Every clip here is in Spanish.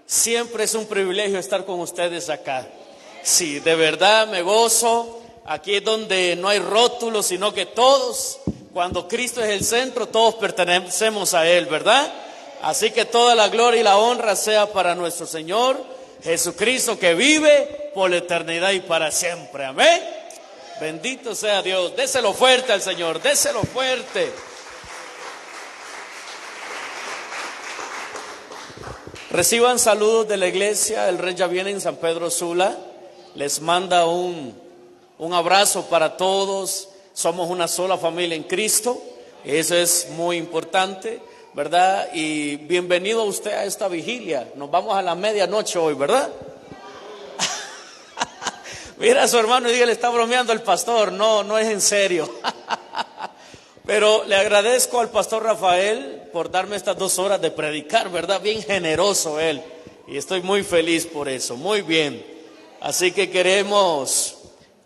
Siempre es un privilegio estar con ustedes acá. Sí, de verdad me gozo. Aquí es donde no hay rótulos, sino que todos, cuando Cristo es el centro, todos pertenecemos a Él, ¿verdad? Así que toda la gloria y la honra sea para nuestro Señor Jesucristo, que vive por la eternidad y para siempre. Amén. Bendito sea Dios. Déselo fuerte al Señor, déselo fuerte. Reciban saludos de la iglesia. El Rey ya viene en San Pedro Sula. Les manda un abrazo para todos. Somos una sola familia en Cristo. Eso es muy importante, ¿verdad? Y bienvenido a usted a esta vigilia. Nos vamos a la medianoche hoy, ¿verdad? Mira a su hermano y dígale, está bromeando el pastor. No es en serio. Pero le agradezco al pastor Rafael por darme estas 2 horas de predicar, ¿verdad? Bien generoso él. Y estoy muy feliz por eso. Muy bien. Así que queremos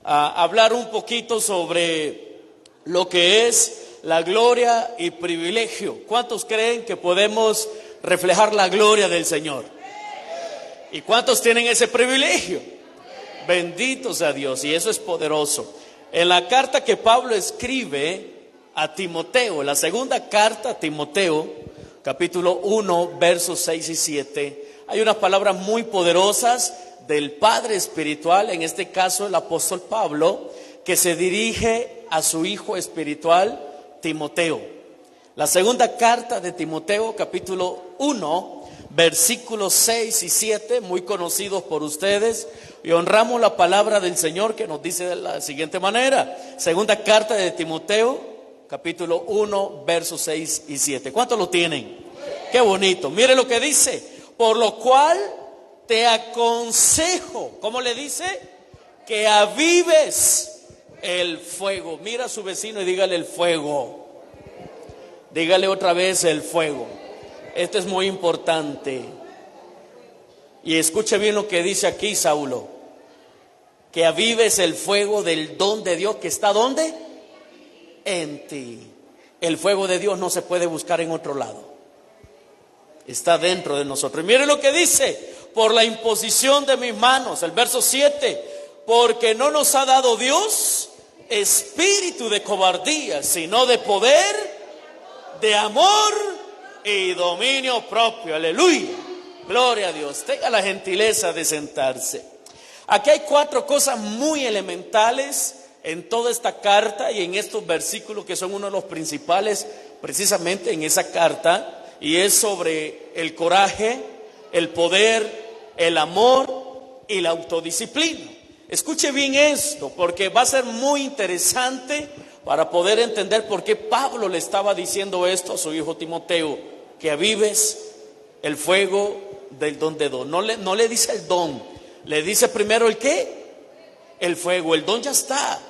hablar un poquito sobre lo que es la gloria y privilegio. ¿Cuántos creen que podemos reflejar la gloria del Señor? ¿Y cuántos tienen ese privilegio? Bendito sea Dios, y eso es poderoso. En la carta que Pablo escribe a Timoteo, la segunda carta a Timoteo, capítulo 1, versos 6 y 7, hay unas palabras muy poderosas del Padre espiritual, en este caso el apóstol Pablo, que se dirige a su hijo espiritual Timoteo. La segunda carta de Timoteo, capítulo 1, versículos 6 y 7, muy conocidos por ustedes, y honramos la palabra del Señor que nos dice de la siguiente manera. Segunda carta de Timoteo, capítulo 1, versos 6 y 7. ¿Cuántos lo tienen? Qué bonito. Mire lo que dice. Por lo cual te aconsejo, ¿cómo le dice? Que avives el fuego. Mira a su vecino y dígale el fuego. Dígale otra vez el fuego. Esto es muy importante. Y escuche bien lo que dice aquí Saulo. Que avives el fuego del don de Dios que está ¿dónde? En ti. El fuego de Dios no se puede buscar en otro lado. Está dentro de nosotros. Y mire lo que dice. Por la imposición de mis manos. El verso 7. Porque no nos ha dado Dios espíritu de cobardía, sino de poder, de amor y dominio propio. Aleluya. Gloria a Dios. Tenga la gentileza de sentarse. Aquí hay 4 cosas muy elementales en toda esta carta y en estos versículos que son uno de los principales precisamente en esa carta, y es sobre el coraje, el poder, el amor y la autodisciplina. Escuche bien esto, porque va a ser muy interesante para poder entender por qué Pablo le estaba diciendo esto a su hijo Timoteo, que avives el fuego del don de don. No le dice el don, le dice primero el ¿qué? El fuego. El don ya está.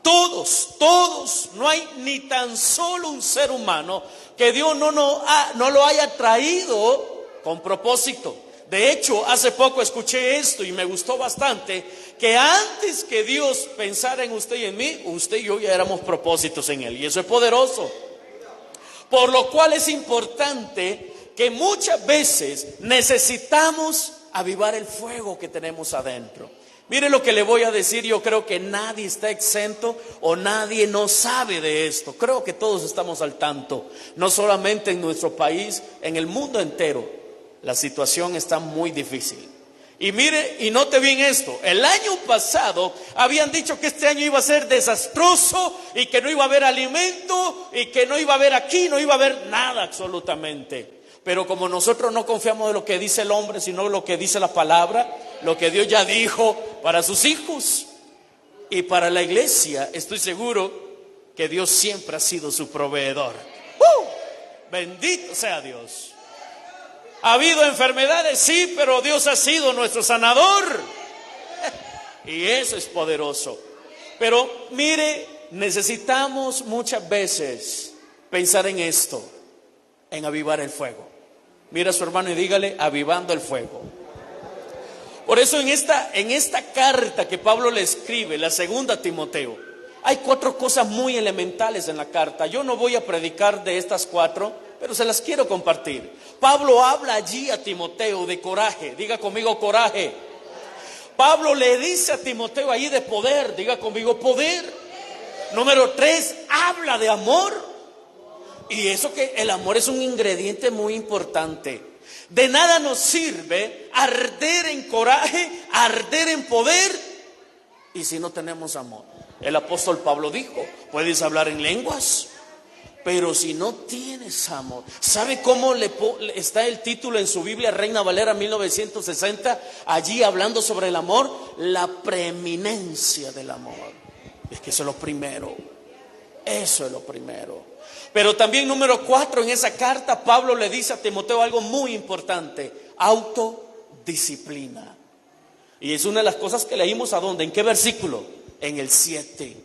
Todos, no hay ni tan solo un ser humano que Dios no lo haya traído con propósito. De hecho, hace poco escuché esto y me gustó bastante, que antes que Dios pensara en usted y en mí, usted y yo ya éramos propósitos en Él, y eso es poderoso. Por lo cual es importante que muchas veces necesitamos avivar el fuego que tenemos adentro. Mire lo que le voy a decir, yo creo que nadie está exento o nadie no sabe de esto. Creo que todos estamos al tanto, no solamente en nuestro país, en el mundo entero. La situación está muy difícil. Y mire, y note bien esto, el año pasado habían dicho que este año iba a ser desastroso y que no iba a haber alimento y que no iba a haber aquí, no iba a haber nada absolutamente. Pero como nosotros no confiamos en lo que dice el hombre, sino en lo que dice la palabra, lo que Dios ya dijo para sus hijos y para la iglesia, estoy seguro que Dios siempre ha sido su proveedor. Bendito sea Dios. ¿Ha habido enfermedades? Sí, pero Dios ha sido nuestro sanador. Y eso es poderoso. Pero mire, necesitamos muchas veces pensar en esto, en avivar el fuego. Mira a su hermano y dígale, avivando el fuego. Por eso en esta carta que Pablo le escribe, la segunda a Timoteo, hay 4 cosas muy elementales en la carta. Yo no voy a predicar de estas 4, pero se las quiero compartir. Pablo habla allí a Timoteo de coraje. Diga conmigo coraje. Pablo le dice a Timoteo allí de poder. Diga conmigo poder. Número 3, habla de amor. Y eso que el amor es un ingrediente muy importante. De nada nos sirve arder en coraje, arder en poder, y si no tenemos amor. El apóstol Pablo dijo, puedes hablar en lenguas, pero si no tienes amor. ¿Sabe cómo está el título en su Biblia, Reina Valera 1960? Allí hablando sobre el amor, la preeminencia del amor. Es que eso es lo primero. Eso es lo primero. Pero también número 4, en esa carta Pablo le dice a Timoteo algo muy importante: autodisciplina. Y es una de las cosas que leímos ¿a dónde? ¿En qué versículo? En el 7.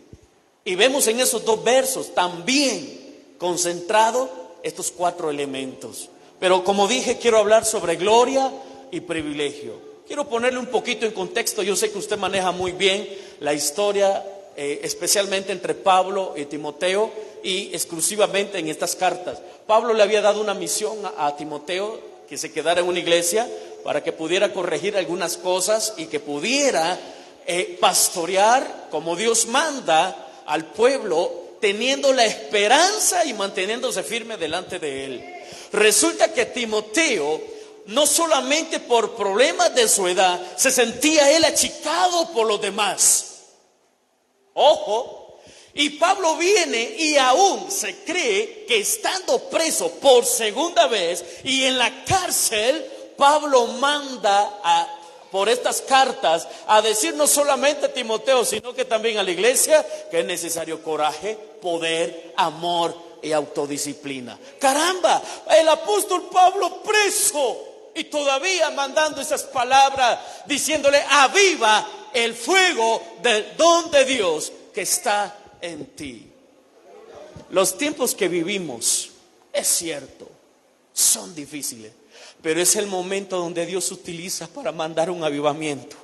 Y vemos en esos 2 versos también concentrado estos 4 elementos. Pero como dije, quiero hablar sobre gloria y privilegio. Quiero ponerle un poquito en contexto. Yo sé que usted maneja muy bien la historia, especialmente entre Pablo y Timoteo, y exclusivamente en estas cartas. Pablo le había dado una misión a Timoteo, que se quedara en una iglesia para que pudiera corregir algunas cosas y que pudiera pastorear como Dios manda al pueblo, teniendo la esperanza y manteniéndose firme delante de él. Resulta que Timoteo, no solamente por problemas de su edad, se sentía él achicado por los demás. Ojo, y Pablo viene y aún se cree que estando preso por segunda vez y en la cárcel, Pablo manda por estas cartas a decir no solamente a Timoteo, sino que también a la iglesia que es necesario coraje, poder, amor y autodisciplina. Caramba, el apóstol Pablo preso y todavía mandando esas palabras, diciéndole: aviva el fuego del don de Dios que está en ti. Los tiempos que vivimos, es cierto, son difíciles, pero es el momento donde Dios utiliza para mandar un avivamiento.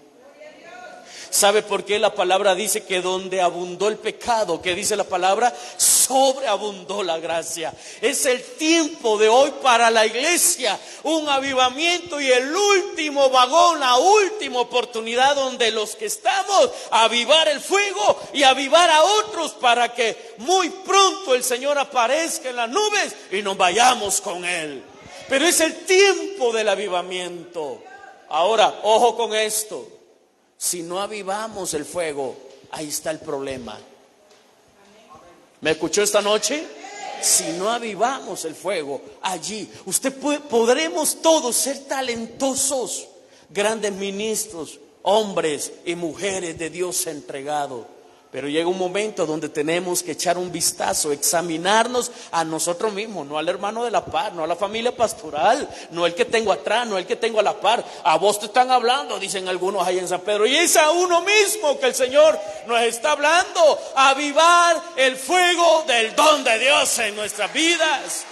¿Sabe por qué la palabra dice que donde abundó el pecado, que dice la palabra, sobreabundó la gracia? Es el tiempo de hoy para la iglesia, un avivamiento y el último vagón, la última oportunidad donde los que estamos, avivar el fuego y avivar a otros para que muy pronto el Señor aparezca en las nubes y nos vayamos con Él. Pero es el tiempo del avivamiento. Ahora, ojo con esto. Si no avivamos el fuego, ahí está el problema. ¿Me escuchó esta noche? Si no avivamos el fuego, allí podremos todos ser talentosos, grandes ministros, hombres y mujeres de Dios entregados. Pero llega un momento donde tenemos que echar un vistazo, examinarnos a nosotros mismos, no al hermano de la par, no a la familia pastoral, no el que tengo atrás, no el que tengo a la par. A vos te están hablando, dicen algunos ahí en San Pedro, y es a uno mismo que el Señor nos está hablando. Avivar el fuego del don de Dios en nuestras vidas,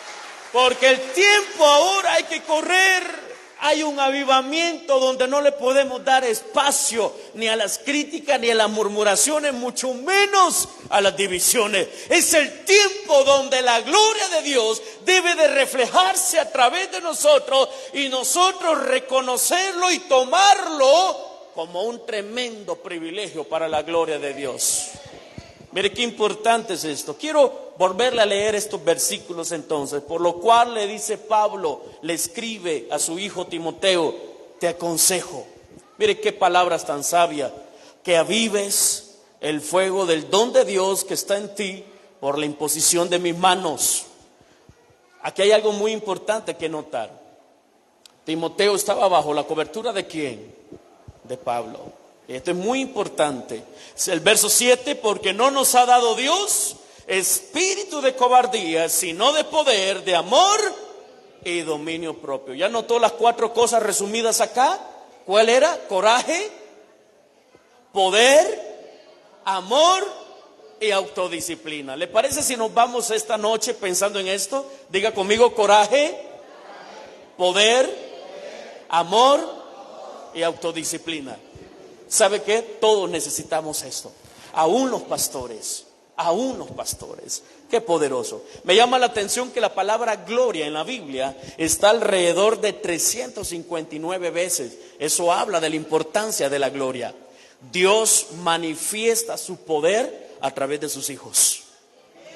porque el tiempo ahora hay que correr. Hay un avivamiento donde no le podemos dar espacio ni a las críticas ni a las murmuraciones, mucho menos a las divisiones. Es el tiempo donde la gloria de Dios debe de reflejarse a través de nosotros y nosotros reconocerlo y tomarlo como un tremendo privilegio para la gloria de Dios. Mire qué importante es esto. Quiero volverle a leer estos versículos entonces. Por lo cual le dice Pablo, le escribe a su hijo Timoteo: te aconsejo. Mire qué palabras tan sabias. Que avives el fuego del don de Dios que está en ti por la imposición de mis manos. Aquí hay algo muy importante que notar. Timoteo estaba bajo la cobertura ¿de quién? De Pablo. Esto es muy importante. El verso 7, porque no nos ha dado Dios espíritu de cobardía, sino de poder, de amor y dominio propio. ¿Ya notó las 4 cosas resumidas acá? ¿Cuál era? Coraje, poder, amor y autodisciplina. ¿Le parece si nos vamos esta noche pensando en esto? Diga conmigo: coraje, poder, amor y autodisciplina. ¿Sabe qué? Todos necesitamos esto, aún los pastores. a unos pastores. Qué poderoso. Me llama la atención que la palabra gloria en la Biblia está alrededor de 359 veces. Eso habla de la importancia de la gloria. Dios manifiesta su poder a través de sus hijos.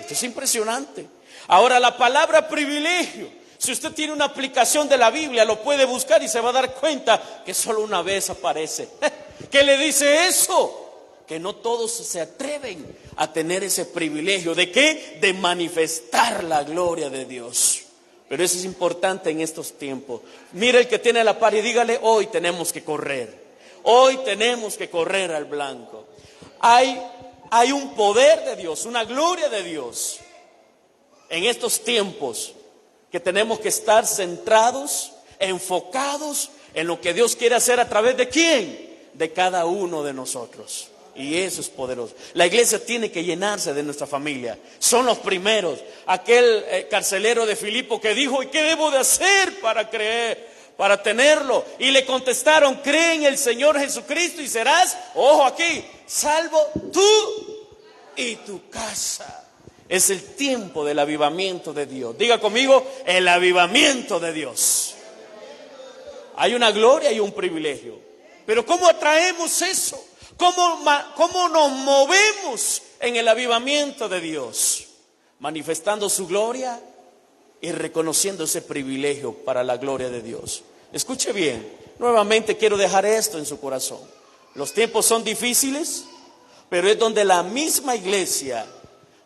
Esto es impresionante. Ahora, la palabra privilegio, si usted tiene una aplicación de la Biblia, lo puede buscar y se va a dar cuenta que solo una vez aparece. ¿Qué le dice eso? Que no todos se atreven a tener ese privilegio. ¿De qué? De manifestar la gloria de Dios. Pero eso es importante en estos tiempos. Mire el que tiene la par y dígale: hoy tenemos que correr. Hoy tenemos que correr al blanco. Hay un poder de Dios, una gloria de Dios en estos tiempos, que tenemos que estar centrados, enfocados en lo que Dios quiere hacer a través de ¿quién? De cada uno de nosotros. Y eso es poderoso. La iglesia tiene que llenarse de nuestra familia. Son los primeros. Aquel carcelero de Filipo que dijo: ¿y qué debo de hacer para creer, para tenerlo? Y le contestaron: cree en el Señor Jesucristo y serás, ojo aquí, salvo tú y tu casa. Es el tiempo del avivamiento de Dios. Diga conmigo: el avivamiento de Dios. Hay una gloria y un privilegio. Pero ¿cómo atraemos eso? ¿Cómo nos movemos en el avivamiento de Dios? Manifestando su gloria y reconociendo ese privilegio para la gloria de Dios. Escuche bien, nuevamente quiero dejar esto en su corazón. Los tiempos son difíciles, pero es donde la misma iglesia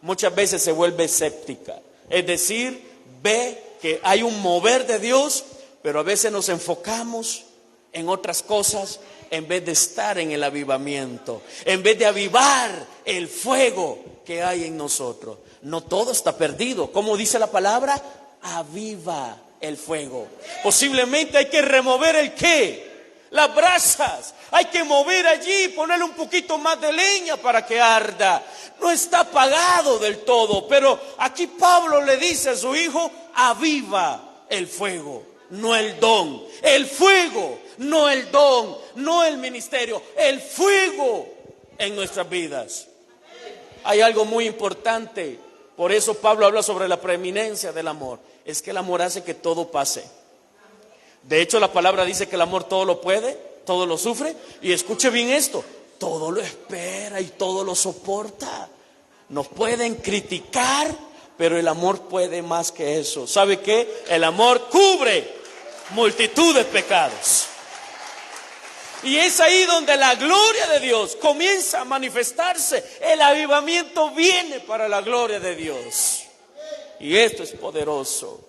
muchas veces se vuelve escéptica. Es decir, ve que hay un mover de Dios, pero a veces nos enfocamos en otras cosas en vez de estar en el avivamiento, en vez de avivar el fuego que hay en nosotros. No todo está perdido. Como dice la palabra, aviva el fuego. Posiblemente hay que remover el ¿qué? Las brasas. Hay que mover allí, ponerle un poquito más de leña para que arda. No está apagado del todo, pero aquí Pablo le dice a su hijo: aviva el fuego, no el don. El fuego, no el don, no el ministerio. El fuego en nuestras vidas. Hay algo muy importante. Por eso Pablo habla sobre la preeminencia del amor. Es que el amor hace que todo pase. De hecho, la palabra dice que el amor todo lo puede, todo lo sufre. Y escuche bien esto: todo lo espera y todo lo soporta. Nos pueden criticar, pero el amor puede más que eso. ¿Sabe qué? El amor cubre multitud de pecados. Y es ahí donde la gloria de Dios comienza a manifestarse. El avivamiento viene para la gloria de Dios. Y esto es poderoso.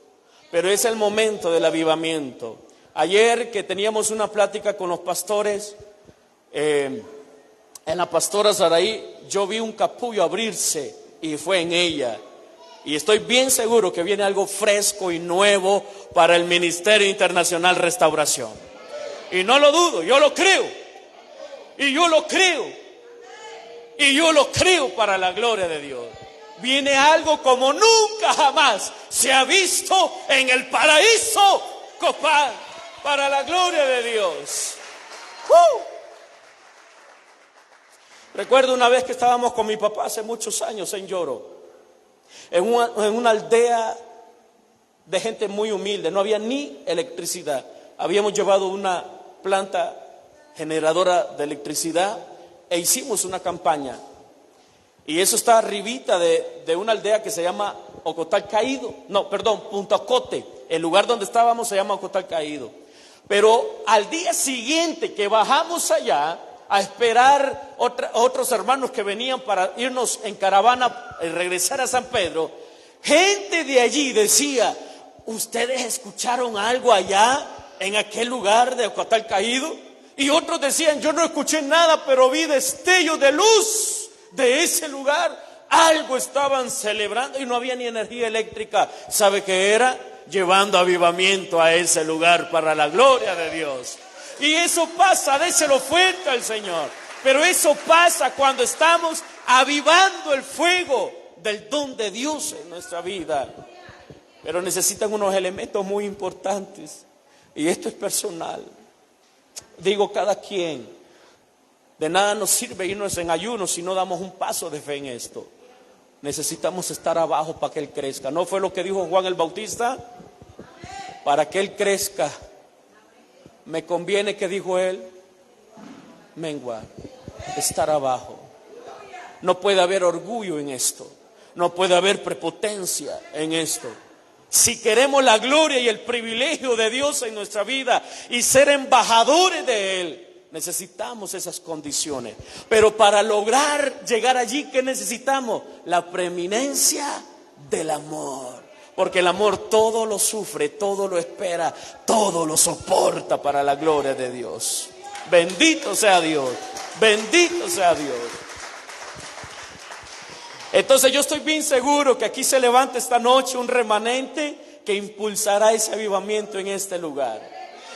Pero es el momento del avivamiento. Ayer que teníamos una plática con los pastores, en la pastora Saraí, yo vi un capullo abrirse y fue en ella. Y estoy bien seguro que viene algo fresco y nuevo para el Ministerio Internacional Restauración. Y no lo dudo, yo lo creo. Y yo lo creo. Y yo lo creo para la gloria de Dios. Viene algo como nunca jamás se ha visto en el paraíso Copán, para la gloria de Dios. Recuerdo una vez que estábamos con mi papá hace muchos años en Lloro, en una aldea de gente muy humilde. No había ni electricidad. Habíamos llevado una planta generadora de electricidad e hicimos una campaña. Y eso está arribita de una aldea que se llama Ocotal Caído. No, perdón, Punta Cote. El lugar donde estábamos se llama Ocotal Caído. Pero al día siguiente que bajamos allá a esperar otros hermanos que venían para irnos en caravana y regresar a San Pedro, gente de allí decía: ¿ustedes escucharon algo allá en aquel lugar de Ocotal Caído? Y otros decían: yo no escuché nada, pero vi destellos de luz de ese lugar. Algo estaban celebrando y no había ni energía eléctrica. ¿Sabe qué era? Llevando avivamiento a ese lugar para la gloria de Dios. Y eso pasa, déselo fuerte al Señor. Pero eso pasa cuando estamos avivando el fuego del don de Dios en nuestra vida. Pero necesitan unos elementos muy importantes. Y esto es personal. Digo, cada quien. De nada nos sirve irnos en ayuno si no damos un paso de fe en esto. necesitamos estar abajo para que Él crezca. ¿No fue lo que dijo Juan el Bautista? Para que Él crezca, me conviene, que dijo Él, menguar, estar abajo. No puede haber orgullo en esto, no puede haber prepotencia en esto. Si queremos la gloria y el privilegio de Dios en nuestra vida y ser embajadores de Él, necesitamos esas condiciones. Pero para lograr llegar allí, ¿qué necesitamos? La preeminencia del amor. Porque el amor todo lo sufre, todo lo espera, todo lo soporta para la gloria de Dios. Bendito sea Dios, bendito sea Dios. Entonces yo estoy bien seguro que aquí se levanta esta noche un remanente que impulsará ese avivamiento en este lugar.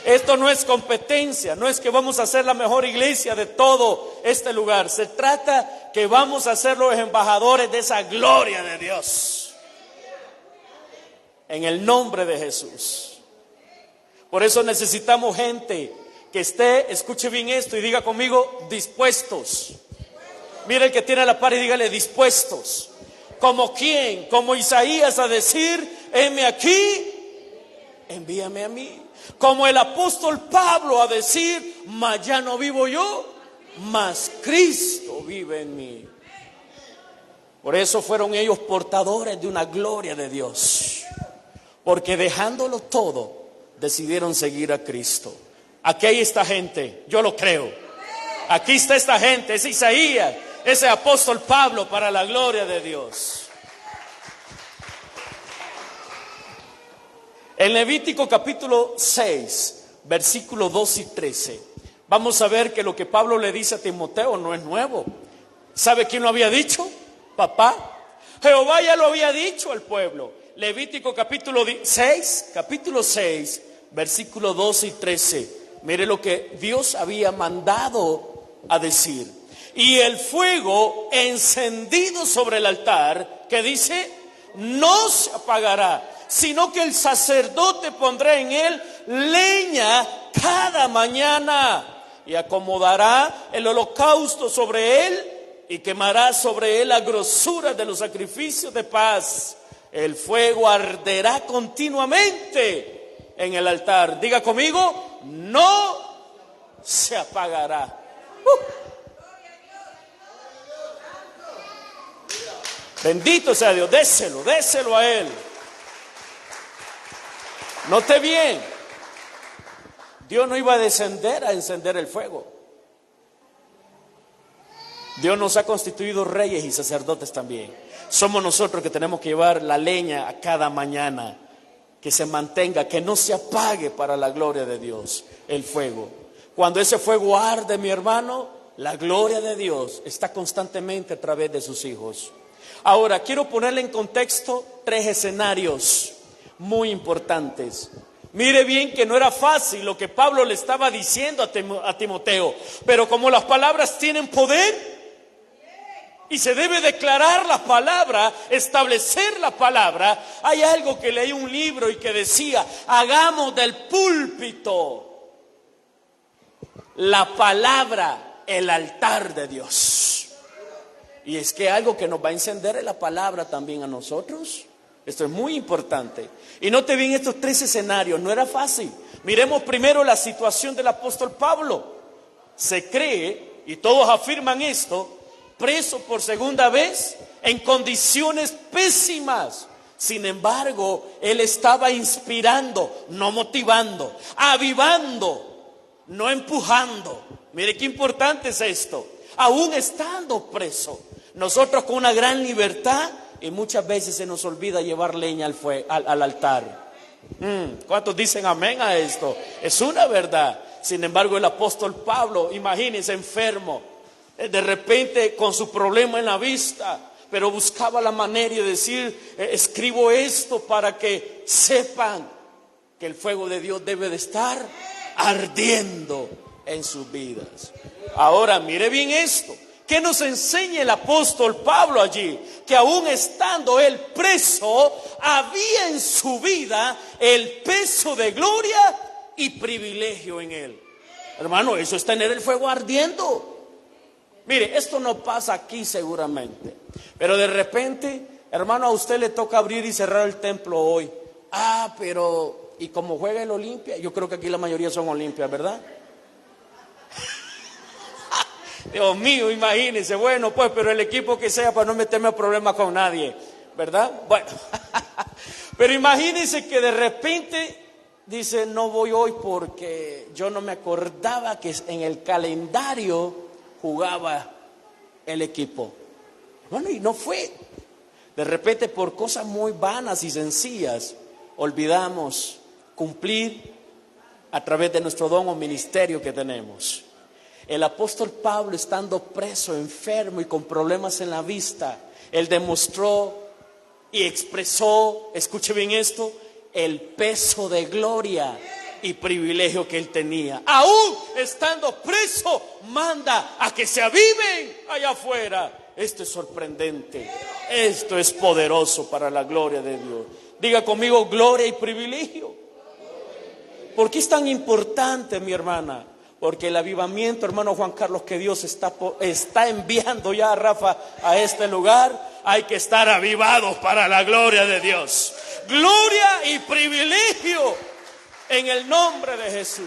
Esto no es competencia, no es que vamos a ser la mejor iglesia de todo este lugar. Se trata que vamos a ser los embajadores de esa gloria de Dios. En el nombre de Jesús. Por eso necesitamos gente que esté, escuche bien esto y diga conmigo, dispuestos. Mire el que tiene la par y dígale, dispuestos. ¿Como quién? Como Isaías a decir, heme aquí, envíame a mí. Como el apóstol Pablo a decir, mas ya no vivo yo, mas Cristo vive en mí. Por eso fueron ellos portadores de una gloria de Dios. Porque dejándolo todo, decidieron seguir a Cristo. Aquí hay esta gente, yo lo creo. Aquí está esta gente, es Isaías, ese apóstol Pablo para la gloria de Dios. En Levítico capítulo 6, versículos 2 y 13, vamos a ver que lo que Pablo le dice a Timoteo no es nuevo. ¿Sabe quién lo había dicho? Papá. Jehová ya lo había dicho al pueblo. Levítico capítulo 6, versículos 2 y 13. Mire lo que Dios había mandado a decir. Y el fuego encendido sobre el altar, que dice, no se apagará, sino que el sacerdote pondrá en él leña cada mañana y acomodará el holocausto sobre él y quemará sobre él la grosura de los sacrificios de paz. El fuego arderá continuamente en el altar. Diga conmigo, no se apagará. Bendito sea Dios, déselo a Él. Note bien, Dios no iba a descender a encender el fuego. Dios nos ha constituido reyes y sacerdotes también. Somos nosotros que tenemos que llevar la leña a cada mañana, que se mantenga, que no se apague para la gloria de Dios el fuego. Cuando ese fuego arde, mi hermano, la gloria de Dios está constantemente a través de sus hijos. Ahora, quiero ponerle en contexto 3 escenarios muy importantes. Mire bien que no era fácil lo que Pablo le estaba diciendo a Timoteo, pero como las palabras tienen poder, y se debe declarar la palabra, establecer la palabra. Hay algo que leí un libro y que decía, hagamos del púlpito la palabra el altar de Dios. Y es que algo que nos va a encender es la palabra también a nosotros. Esto es muy importante. Y note bien estos 3 escenarios, no era fácil. Miremos primero la situación del apóstol Pablo. Se cree, y todos afirman esto, preso por segunda vez en condiciones pésimas. Sin embargo, él estaba inspirando, no motivando, avivando, no empujando. Mire qué importante es esto. Aún estando preso, nosotros con una gran libertad, y muchas veces se nos olvida llevar leña al altar. ¿Cuántos dicen amén a esto? Es una verdad. Sin embargo, el apóstol Pablo, imagínense, enfermo, de repente con su problema en la vista, pero buscaba la manera de decir, escribo esto para que sepan que el fuego de Dios debe de estar ardiendo en sus vidas. Ahora mire bien esto, ¿qué nos enseña el apóstol Pablo allí? Que aún estando él preso, había en su vida el peso de gloria y privilegio en él. Hermano, eso es tener el fuego ardiendo. Mire, esto no pasa aquí seguramente, pero de repente, hermano, a usted le toca abrir y cerrar el templo hoy. Pero, ¿y como juega el Olimpia? Yo creo que aquí la mayoría son Olimpia, ¿verdad? Dios mío, imagínense. Bueno, pues, pero el equipo que sea para no meterme a problemas con nadie, ¿verdad? Bueno, pero imagínense que de repente dice, no voy hoy porque yo no me acordaba que en el calendario jugaba el equipo. Bueno, y no fue. De repente, por cosas muy vanas y sencillas, olvidamos cumplir a través de nuestro don o ministerio que tenemos. El apóstol Pablo, estando preso, enfermo y con problemas en la vista, él demostró y expresó, escuche bien esto, el peso de gloria y privilegio que él tenía. Aún estando preso, manda a que se aviven allá afuera. Esto es sorprendente, esto es poderoso para la gloria de Dios. Diga conmigo, gloria y privilegio. ¿Por qué es tan importante, mi hermana? Porque el avivamiento, hermano Juan Carlos, que Dios está enviando ya a Rafa a este lugar, hay que estar avivados para la gloria de Dios. Gloria y privilegio en el nombre de Jesús.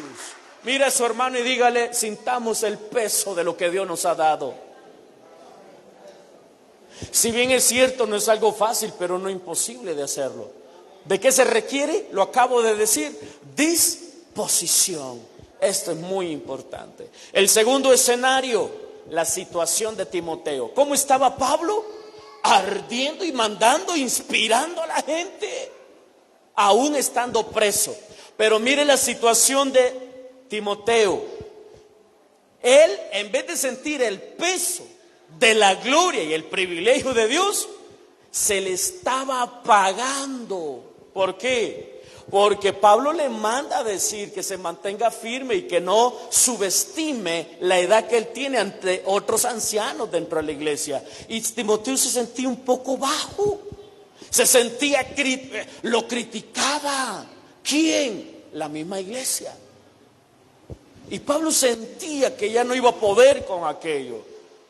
Mira a su hermano y dígale, sintamos el peso de lo que Dios nos ha dado. Si bien es cierto, no es algo fácil, pero no imposible de hacerlo. ¿De qué se requiere? Lo acabo de decir, disposición. Esto es muy importante. El segundo escenario, la situación de Timoteo. ¿Cómo estaba Pablo? Ardiendo y mandando, inspirando a la gente, aún estando preso. Pero mire la situación de Timoteo. Él, en vez de sentir el peso de la gloria y el privilegio de Dios, se le estaba apagando. ¿Por qué? Porque Pablo le manda a decir que se mantenga firme y que no subestime la edad que él tiene ante otros ancianos dentro de la iglesia. Y Timoteo se sentía un poco bajo, se sentía, lo criticaba. ¿Quién? La misma iglesia. Y Pablo sentía que ya no iba a poder con aquello.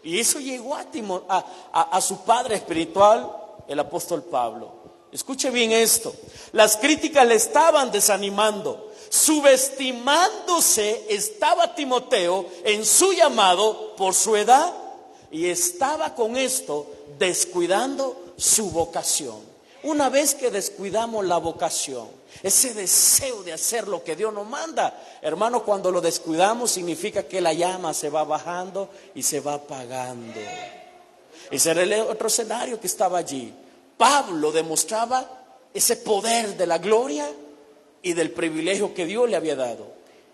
Y eso llegó a su padre espiritual, el apóstol Pablo. Escuche bien esto, las críticas le estaban desanimando, subestimándose estaba Timoteo en su llamado por su edad y estaba con esto descuidando su vocación. Una vez que descuidamos la vocación, ese deseo de hacer lo que Dios nos manda, hermano, cuando lo descuidamos significa que la llama se va bajando y se va apagando. Ese era el otro escenario que estaba allí. Pablo demostraba ese poder de la gloria y del privilegio que Dios le había dado.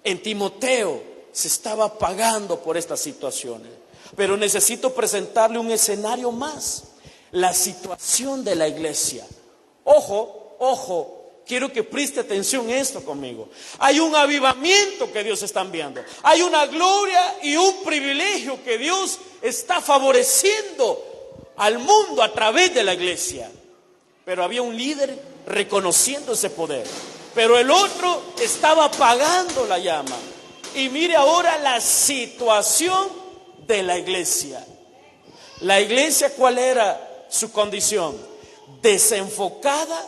En Timoteo se estaba apagando por estas situaciones. Pero necesito presentarle un escenario más. La situación de la iglesia. Ojo, ojo, quiero que preste atención a esto conmigo. Hay un avivamiento que Dios está enviando. Hay una gloria y un privilegio que Dios está favoreciendo al mundo a través de la iglesia. Pero había un líder reconociendo ese poder, pero el otro estaba apagando la llama. Y mire ahora la situación de la iglesia. La iglesia, ¿cuál era su condición? Desenfocada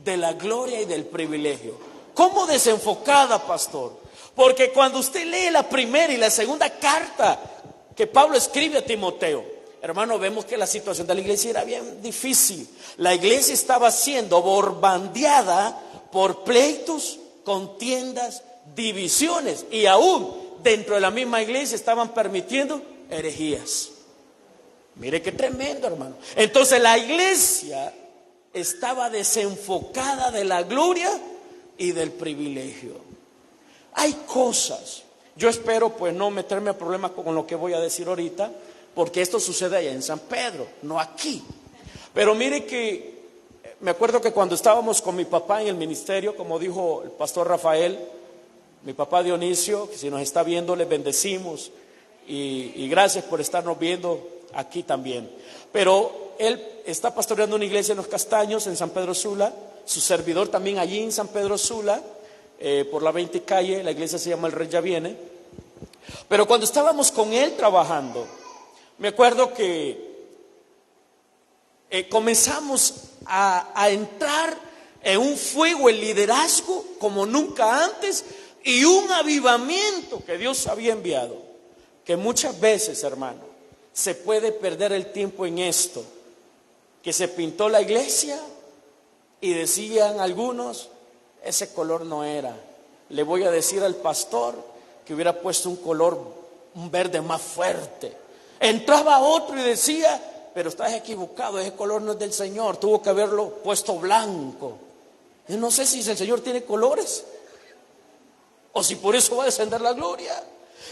de la gloria y del privilegio. ¿Cómo desenfocada, pastor? Porque cuando usted lee la primera y la segunda carta que Pablo escribe a Timoteo, hermano, vemos que la situación de la iglesia era bien difícil. La iglesia estaba siendo bombardeada por pleitos, contiendas, divisiones. Y aún dentro de la misma iglesia estaban permitiendo herejías. Mire qué tremendo, hermano. Entonces la iglesia estaba desenfocada de la gloria y del privilegio. Hay cosas. Yo espero pues no meterme a problemas con lo que voy a decir ahorita, porque esto sucede allá en San Pedro, no aquí. Pero mire que me acuerdo que cuando estábamos con mi papá en el ministerio, como dijo el pastor Rafael, mi papá Dionisio, que si nos está viendo le bendecimos y gracias por estarnos viendo aquí también. Pero él está pastoreando una iglesia en Los Castaños, en San Pedro Sula, su servidor también allí en San Pedro Sula, por la 20 calle, la iglesia se llama El Rey Ya Viene. Pero cuando estábamos con él trabajando, Me acuerdo que comenzamos a entrar en un fuego, el liderazgo como nunca antes, y un avivamiento que Dios había enviado, que muchas veces, hermano, se puede perder el tiempo en esto, que se pintó la iglesia y decían algunos, ese color no era. Le voy a decir al pastor que hubiera puesto un verde más fuerte. Entraba otro y decía, pero estás equivocado, ese color no es del Señor, tuvo que haberlo puesto blanco. Yo no sé si el Señor tiene colores o si por eso va a descender la gloria.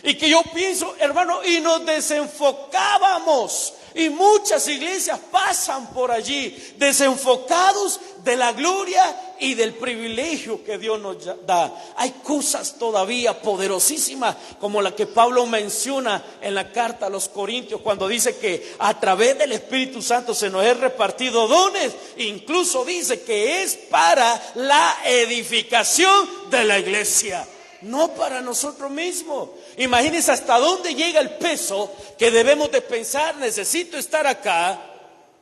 Y que yo pienso, hermano, y nos desenfocábamos. Y muchas iglesias pasan por allí desenfocados de la gloria y del privilegio que Dios nos da. Hay cosas todavía poderosísimas como la que Pablo menciona en la carta a los Corintios, cuando dice que a través del Espíritu Santo se nos es repartido dones. Incluso dice que es para la edificación de la iglesia, no para nosotros mismos. Imagínense hasta dónde llega el peso que debemos de pensar, necesito estar acá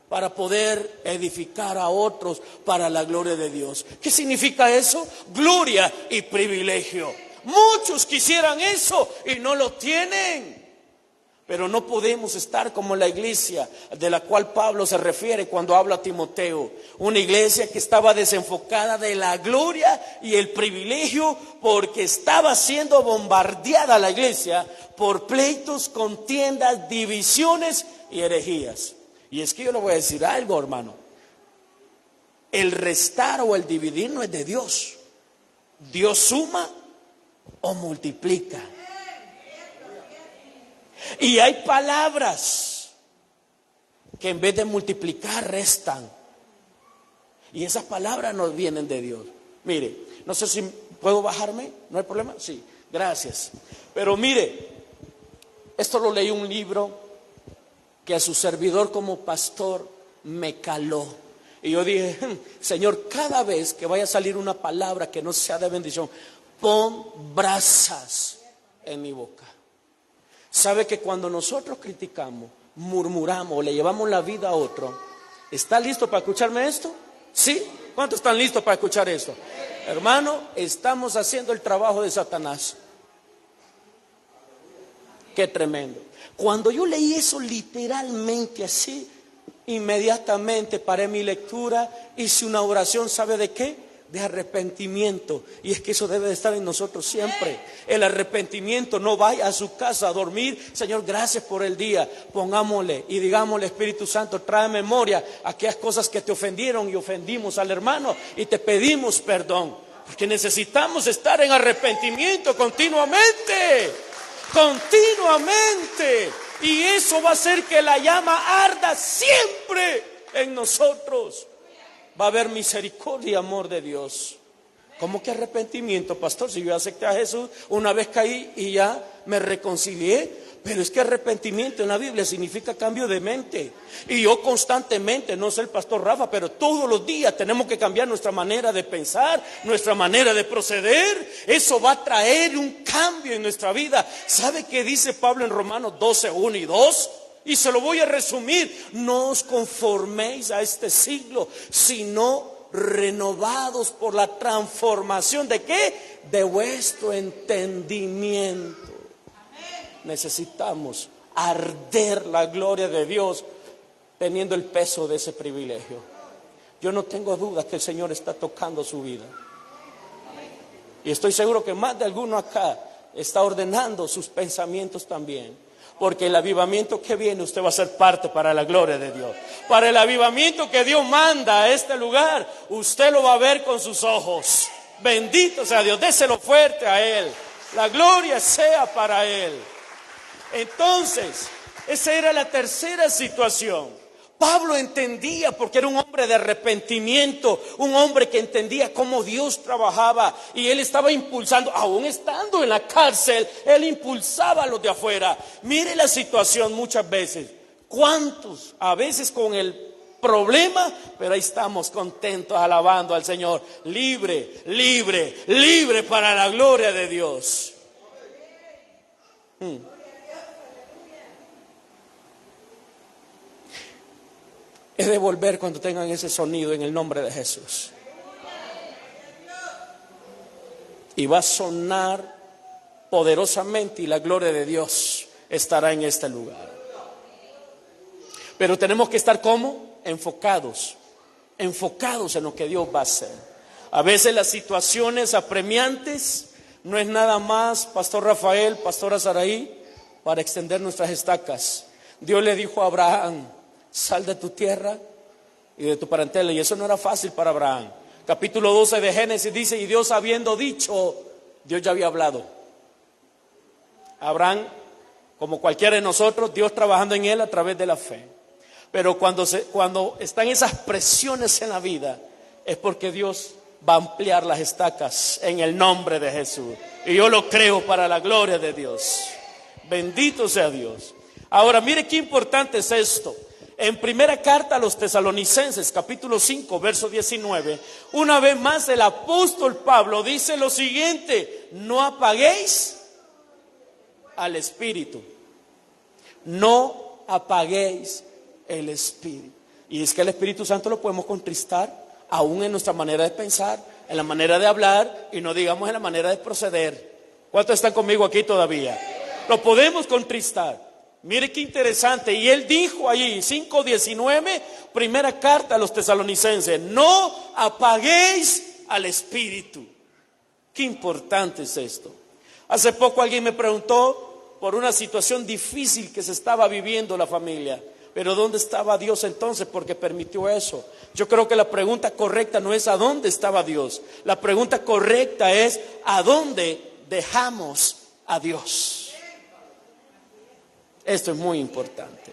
para poder edificar a otros para la gloria de Dios. ¿Qué significa eso? Gloria y privilegio. Muchos quisieran eso y no lo tienen. Pero no podemos estar como la iglesia de la cual Pablo se refiere cuando habla a Timoteo. Una iglesia que estaba desenfocada de la gloria y el privilegio, porque estaba siendo bombardeada la iglesia por pleitos, contiendas, divisiones y herejías. Y es que yo le voy a decir algo, hermano. El restar o el dividir no es de Dios. Dios suma o multiplica. Y hay palabras que en vez de multiplicar restan. Y esas palabras no vienen de Dios. Mire, no sé si puedo bajarme, ¿no hay problema? Sí, gracias. Pero mire, esto lo leí en un libro que a su servidor como pastor me caló. Y yo dije, Señor, cada vez que vaya a salir una palabra que no sea de bendición, pon brasas en mi boca. Sabe que cuando nosotros criticamos, murmuramos, le llevamos la vida a otro, ¿está listo para escucharme esto? ¿Sí? ¿Cuántos están listos para escuchar esto? Hermano, estamos haciendo el trabajo de Satanás. Qué tremendo. Cuando yo leí eso literalmente así, inmediatamente paré mi lectura, hice una oración, ¿sabe de qué? De arrepentimiento. Y es que eso debe de estar en nosotros siempre. El arrepentimiento. No vaya a su casa a dormir, Señor, gracias por el día, pongámosle y digámosle, Espíritu Santo, trae memoria aquellas cosas que te ofendieron y ofendimos al hermano y te pedimos perdón, porque necesitamos estar en arrepentimiento continuamente, y eso va a hacer que la llama arda siempre en nosotros. Va a haber misericordia y amor de Dios. ¿Cómo que arrepentimiento, pastor? Si yo acepté a Jesús, una vez caí y ya me reconcilié. Pero es que arrepentimiento en la Biblia significa cambio de mente. Y yo constantemente, no sé el pastor Rafa, pero todos los días tenemos que cambiar nuestra manera de pensar, nuestra manera de proceder. Eso va a traer un cambio en nuestra vida. ¿Sabe qué dice Pablo en Romanos 12, 1 y 2? Y se lo voy a resumir: no os conforméis a este siglo, sino renovados por la transformación ¿de qué? De vuestro entendimiento. Necesitamos arder la gloria de Dios teniendo el peso de ese privilegio. Yo no tengo dudas que el Señor está tocando su vida. Y estoy seguro que más de alguno acá está ordenando sus pensamientos también. Porque el avivamiento que viene, usted va a ser parte para la gloria de Dios. Para el avivamiento que Dios manda a este lugar, usted lo va a ver con sus ojos. Bendito sea Dios, déselo fuerte a Él. La gloria sea para Él. Entonces, esa era la tercera situación. Pablo entendía, porque era un hombre de arrepentimiento, un hombre que entendía cómo Dios trabajaba, y él estaba impulsando, aún estando en la cárcel, él impulsaba a los de afuera. Mire la situación muchas veces. ¿Cuántos? A veces con el problema, pero ahí estamos contentos alabando al Señor. Libre, libre, libre para la gloria de Dios. es de volver cuando tengan ese sonido en el nombre de Jesús. Y va a sonar poderosamente y la gloria de Dios estará en este lugar. Pero tenemos que estar ¿cómo? Enfocados en lo que Dios va a hacer. A veces las situaciones apremiantes no es nada más, Pastor Rafael, Pastora Saraí, para extender nuestras estacas. Dios le dijo a Abraham: sal de tu tierra y de tu parentela. Y eso no era fácil para Abraham. Capítulo 12 de Génesis dice: y Dios habiendo dicho, Dios ya había hablado. Abraham, como cualquiera de nosotros, Dios trabajando en él a través de la fe. Pero cuando están esas presiones en la vida, es porque Dios va a ampliar las estacas en el nombre de Jesús. Y yo lo creo para la gloria de Dios. Bendito sea Dios. Ahora mire qué importante es esto. En primera carta a los Tesalonicenses, capítulo 5, verso 19, una vez más el apóstol Pablo dice lo siguiente: no apaguéis al Espíritu. No apaguéis el Espíritu. Y es que el Espíritu Santo lo podemos contristar aún en nuestra manera de pensar, en la manera de hablar, y no digamos en la manera de proceder. ¿Cuántos están conmigo aquí todavía? Lo podemos contristar. Mire qué interesante. Y él dijo allí, 5:19, primera carta a los Tesalonicenses: no apaguéis al Espíritu. Qué importante es esto. Hace poco alguien me preguntó por una situación difícil que se estaba viviendo la familia. Pero ¿dónde estaba Dios entonces? Porque permitió eso. Yo creo que la pregunta correcta no es ¿a dónde estaba Dios? La pregunta correcta es ¿a dónde dejamos a Dios? Esto es muy importante.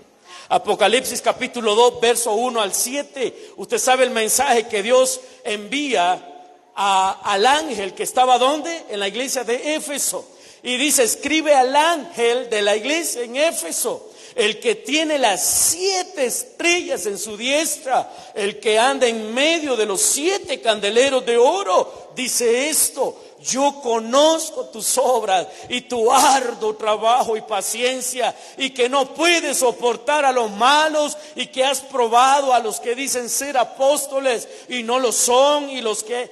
Apocalipsis capítulo 2, verso 1 al 7. Usted sabe el mensaje que Dios envía al ángel que estaba ¿dónde? En la iglesia de Éfeso. Y dice: escribe al ángel de la iglesia en Éfeso, el que tiene las 7 estrellas en su diestra, el que anda en medio de los 7 candeleros de oro, dice esto: yo conozco tus obras y tu arduo trabajo y paciencia, y que no puedes soportar a los malos, y que has probado a los que dicen ser apóstoles y no lo son, y los que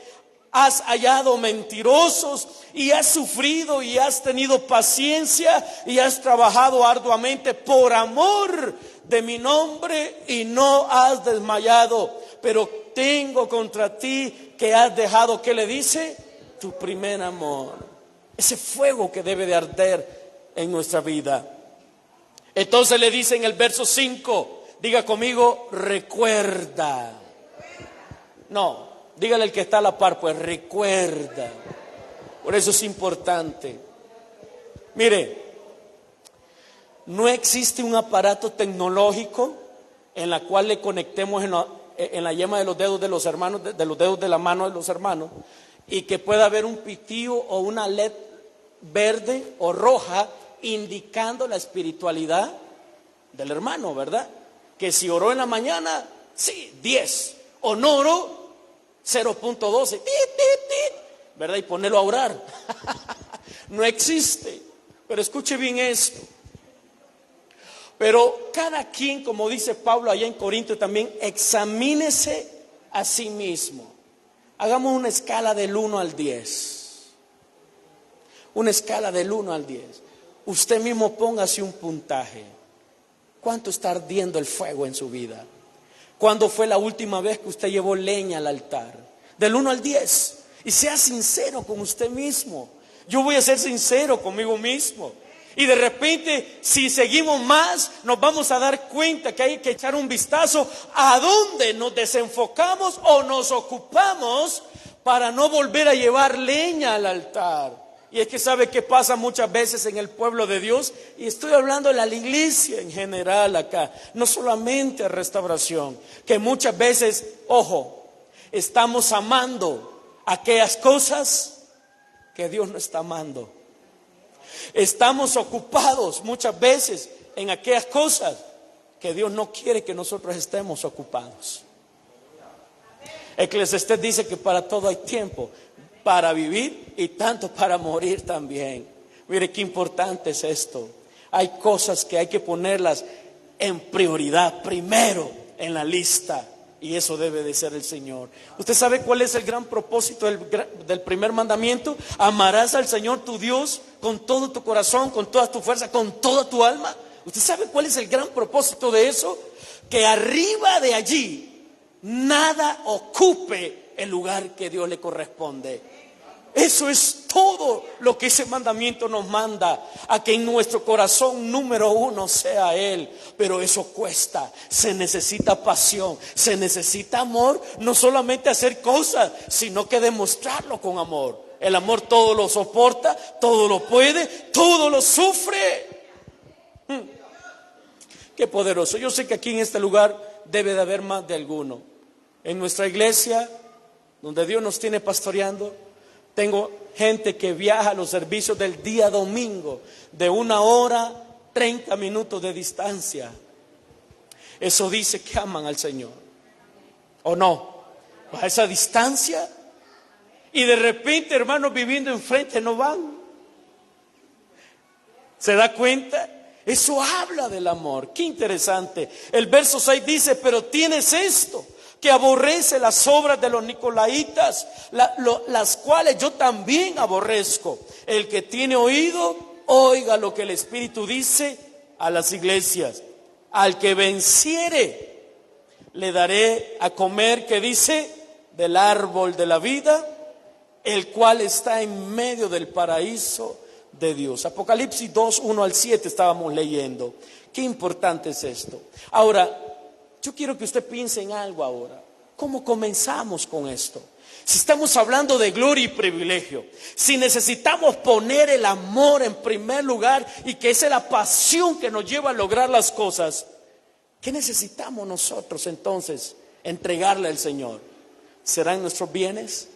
has hallado mentirosos, y has sufrido y has tenido paciencia y has trabajado arduamente por amor de mi nombre y no has desmayado. Pero tengo contra ti que has dejado, ¿qué le dice? Tu primer amor. Ese fuego que debe de arder en nuestra vida. Entonces le dice en el verso 5, diga conmigo: recuerda. No, dígale al que está a la par, pues recuerda. Por eso es importante. Mire, no existe un aparato tecnológico en la cual le conectemos en la yema de los dedos de los hermanos, de los dedos de la mano de los hermanos, y que pueda haber un pitillo o una LED verde o roja indicando la espiritualidad del hermano, ¿verdad? Que si oró en la mañana, sí, 10, o no oró, 0.12, ¿verdad? Y ponerlo a orar. No existe. Pero escuche bien esto. Pero cada quien, como dice Pablo allá en Corinto también, examínese a sí mismo. Hagamos una escala del 1 al 10. Una escala del 1 al 10. Usted mismo póngase un puntaje. ¿Cuánto está ardiendo el fuego en su vida? ¿Cuándo fue la última vez que usted llevó leña al altar? Del 1 al 10. Y sea sincero con usted mismo. Yo voy a ser sincero conmigo mismo. Y de repente, si seguimos más, nos vamos a dar cuenta que hay que echar un vistazo a dónde nos desenfocamos o nos ocupamos para no volver a llevar leña al altar. Y es que sabe qué pasa muchas veces en el pueblo de Dios, y estoy hablando de la iglesia en general acá, no solamente a Restauración, que muchas veces, ojo, estamos amando aquellas cosas que Dios no está amando. Estamos ocupados muchas veces en aquellas cosas que Dios no quiere que nosotros estemos ocupados. Eclesiastés dice que para todo hay tiempo, para vivir y tanto para morir también. Mire qué importante es esto. Hay cosas que hay que ponerlas en prioridad primero en la lista. Y eso debe de ser el Señor. ¿Usted sabe cuál es el gran propósito del primer mandamiento? Amarás al Señor tu Dios con todo tu corazón, con toda tu fuerza, con toda tu alma. ¿Usted sabe cuál es el gran propósito de eso? Que arriba de allí nada ocupe el lugar que Dios le corresponde. Eso es todo lo que ese mandamiento nos manda, a que en nuestro corazón número uno sea Él. Pero eso cuesta, se necesita pasión, se necesita amor, no solamente hacer cosas, sino que demostrarlo con amor. El amor todo lo soporta, todo lo puede, todo lo sufre. Qué poderoso. Yo sé que aquí en este lugar debe de haber más de alguno. En nuestra iglesia, donde Dios nos tiene pastoreando, tengo gente que viaja a los servicios del día domingo de 1 hora 30 minutos de distancia. Eso dice que aman al Señor, ¿o no? A esa distancia, y de repente, hermanos, viviendo enfrente no van. ¿Se da cuenta? Eso habla del amor. Qué interesante. El verso 6 dice: pero tienes esto, que aborrece las obras de los nicolaitas, las cuales yo también aborrezco. El que tiene oído, oiga lo que el Espíritu dice a las iglesias. Al que venciere, le daré a comer, que dice, del árbol de la vida, el cual está en medio del paraíso de Dios. Apocalipsis 2, 1 al 7 estábamos leyendo. Qué importante es esto. Ahora, yo quiero que usted piense en algo ahora. ¿Cómo comenzamos con esto? Si estamos hablando de gloria y privilegio, si necesitamos poner el amor en primer lugar y que esa es la pasión que nos lleva a lograr las cosas, ¿qué necesitamos nosotros entonces entregarle al Señor? ¿Serán nuestros bienes?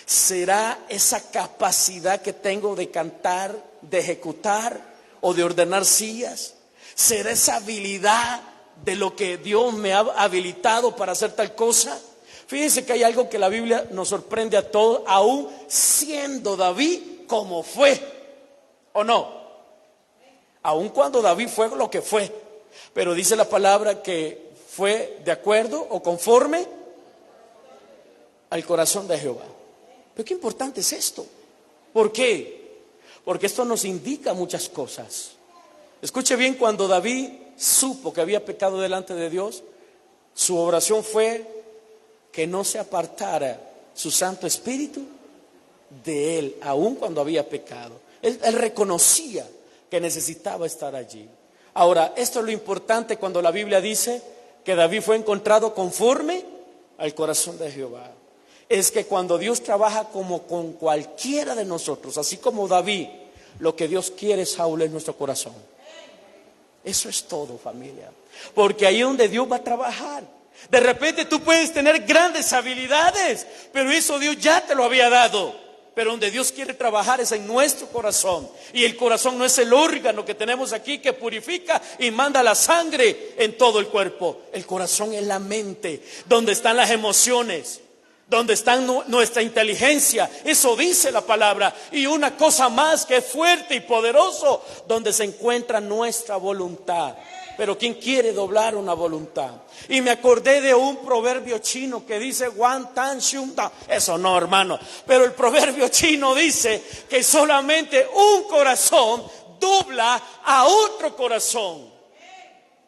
¿Será esa capacidad que tengo de cantar, de ejecutar o de ordenar sillas? ¿Será esa habilidad de lo que Dios me ha habilitado para hacer tal cosa? Fíjense que hay algo que la Biblia nos sorprende a todos, aún siendo David como fue, ¿o no? Aún cuando David fue lo que fue, pero dice la palabra que fue de acuerdo o conforme al corazón de Jehová. Pero qué importante es esto. ¿Por qué? Porque esto nos indica muchas cosas. Escuche bien, cuando David supo que había pecado delante de Dios, su oración fue que no se apartara su Santo Espíritu de él, aun cuando había pecado. Él reconocía que necesitaba estar allí. Ahora, esto es lo importante cuando la Biblia dice que David fue encontrado conforme al corazón de Jehová. Es que cuando Dios trabaja como con cualquiera de nosotros, así como David, lo que Dios quiere, Saúl, es nuestro corazón. Eso es todo, familia. Porque ahí es donde Dios va a trabajar. De repente tú puedes tener grandes habilidades, pero eso Dios ya te lo había dado. Pero donde Dios quiere trabajar es en nuestro corazón. Y el corazón no es el órgano que tenemos aquí que purifica y manda la sangre en todo el cuerpo. El corazón es la mente, donde están las emociones, donde está nuestra inteligencia. Eso dice la palabra. Y una cosa más que es fuerte y poderoso, donde se encuentra nuestra voluntad. Pero ¿quién quiere doblar una voluntad? Y me acordé de un proverbio chino que dice Wan Tan Shun Ta. Eso no, hermano. Pero el proverbio chino dice que solamente un corazón dobla a otro corazón.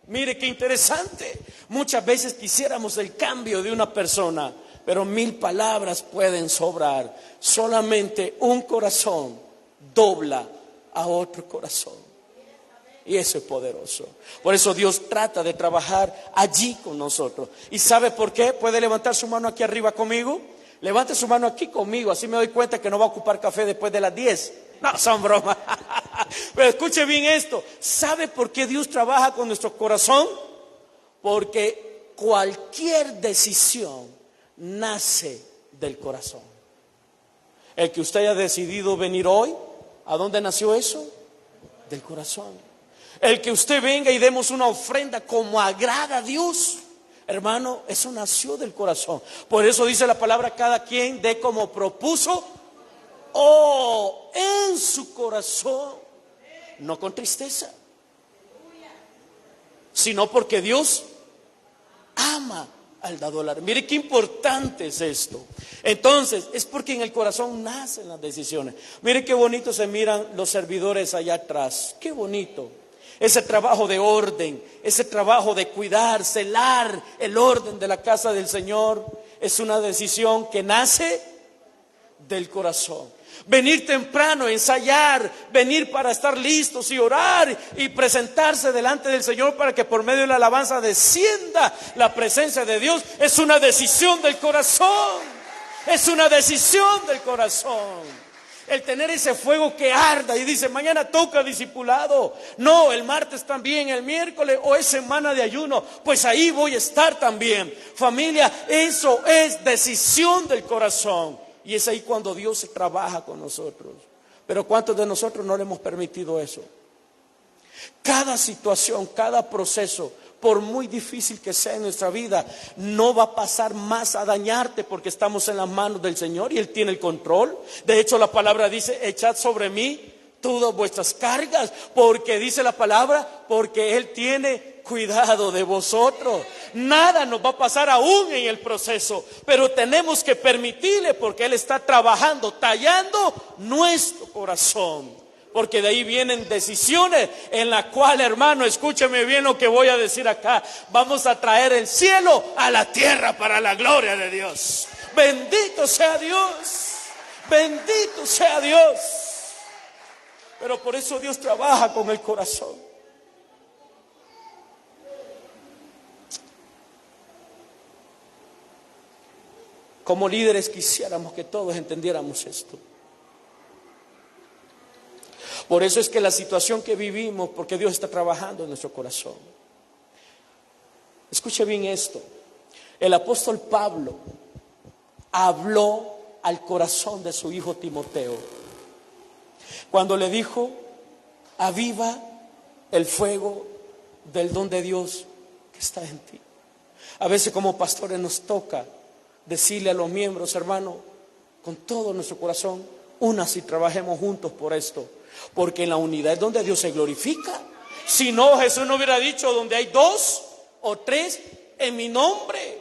Mire qué interesante. Muchas veces quisiéramos el cambio de una persona, pero 1000 palabras pueden sobrar. Solamente un corazón dobla a otro corazón. Y eso es poderoso. Por eso Dios trata de trabajar allí con nosotros. ¿Y sabe por qué? ¿Puede levantar su mano aquí arriba conmigo? Levante su mano aquí conmigo, así me doy cuenta que no va a ocupar café después de las 10. No, son bromas. Pero escuche bien esto. ¿Sabe por qué Dios trabaja con nuestro corazón? Porque cualquier decisión nace del corazón. El que usted haya decidido venir hoy, ¿a dónde nació eso? Del corazón. El que usted venga y demos una ofrenda como agrada a Dios, hermano, eso nació del corazón. Por eso dice la palabra: cada quien dé como propuso o en su corazón, no con tristeza, sino porque Dios ama ama al dador. Mire qué importante es esto. Entonces, es porque en el corazón nacen las decisiones. Mire qué bonito se miran los servidores allá atrás. Qué bonito. Ese trabajo de orden, ese trabajo de cuidar, celar el orden de la casa del Señor, es una decisión que nace del corazón. Venir temprano, ensayar, venir para estar listos y orar y presentarse delante del Señor para que por medio de la alabanza descienda la presencia de Dios, es una decisión del corazón. Es una decisión del corazón. El tener ese fuego que arda y dice, mañana toca discipulado. No, el martes también, el miércoles o es semana de ayuno. Pues ahí voy a estar también. Familia, eso es decisión del corazón. Y es ahí cuando Dios trabaja con nosotros. Pero ¿cuántos de nosotros no le hemos permitido eso? Cada situación, cada proceso, por muy difícil que sea en nuestra vida, no va a pasar más a dañarte porque estamos en las manos del Señor y Él tiene el control. De hecho, la palabra dice, echad sobre mí todas vuestras cargas, porque dice la palabra, porque Él tiene cuidado de vosotros. Nada nos va a pasar aún en el proceso, pero tenemos que permitirle porque Él está trabajando, tallando nuestro corazón. Porque de ahí vienen decisiones en la cual, hermano, escúcheme bien lo que voy a decir acá. Vamos a traer el cielo a la tierra para la gloria de Dios. Bendito sea Dios. Bendito sea Dios. Pero por eso Dios trabaja con el corazón. Como líderes quisiéramos que todos entendiéramos esto. Por eso es que la situación que vivimos, porque Dios está trabajando en nuestro corazón. Escuche bien esto. El apóstol Pablo habló al corazón de su hijo Timoteo cuando le dijo, aviva el fuego del don de Dios que está en ti. A veces como pastores nos toca decirle a los miembros, hermano, con todo nuestro corazón, únase y trabajemos juntos por esto. Porque en la unidad es donde Dios se glorifica. Si no, Jesús no hubiera dicho, donde hay 2 o 3 en mi nombre.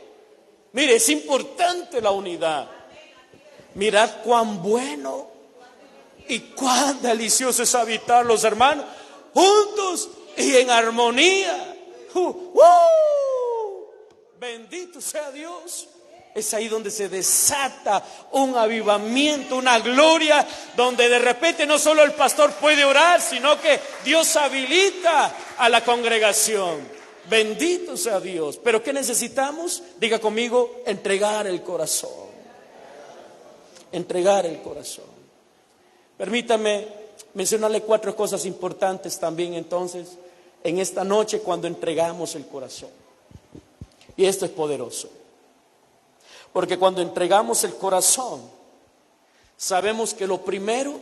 Mire, es importante la unidad. Mirad cuán bueno y cuán delicioso es habitar los hermanos juntos y en armonía. Bendito sea Dios. Es ahí donde se desata un avivamiento, una gloria, donde de repente no solo el pastor puede orar, sino que Dios habilita a la congregación. Bendito sea Dios. Pero ¿qué necesitamos? Diga conmigo, entregar el corazón. Entregar el corazón. Permítame mencionarle 4 cosas importantes también entonces en esta noche cuando entregamos el corazón. Y esto es poderoso. Porque cuando entregamos el corazón, sabemos que lo primero,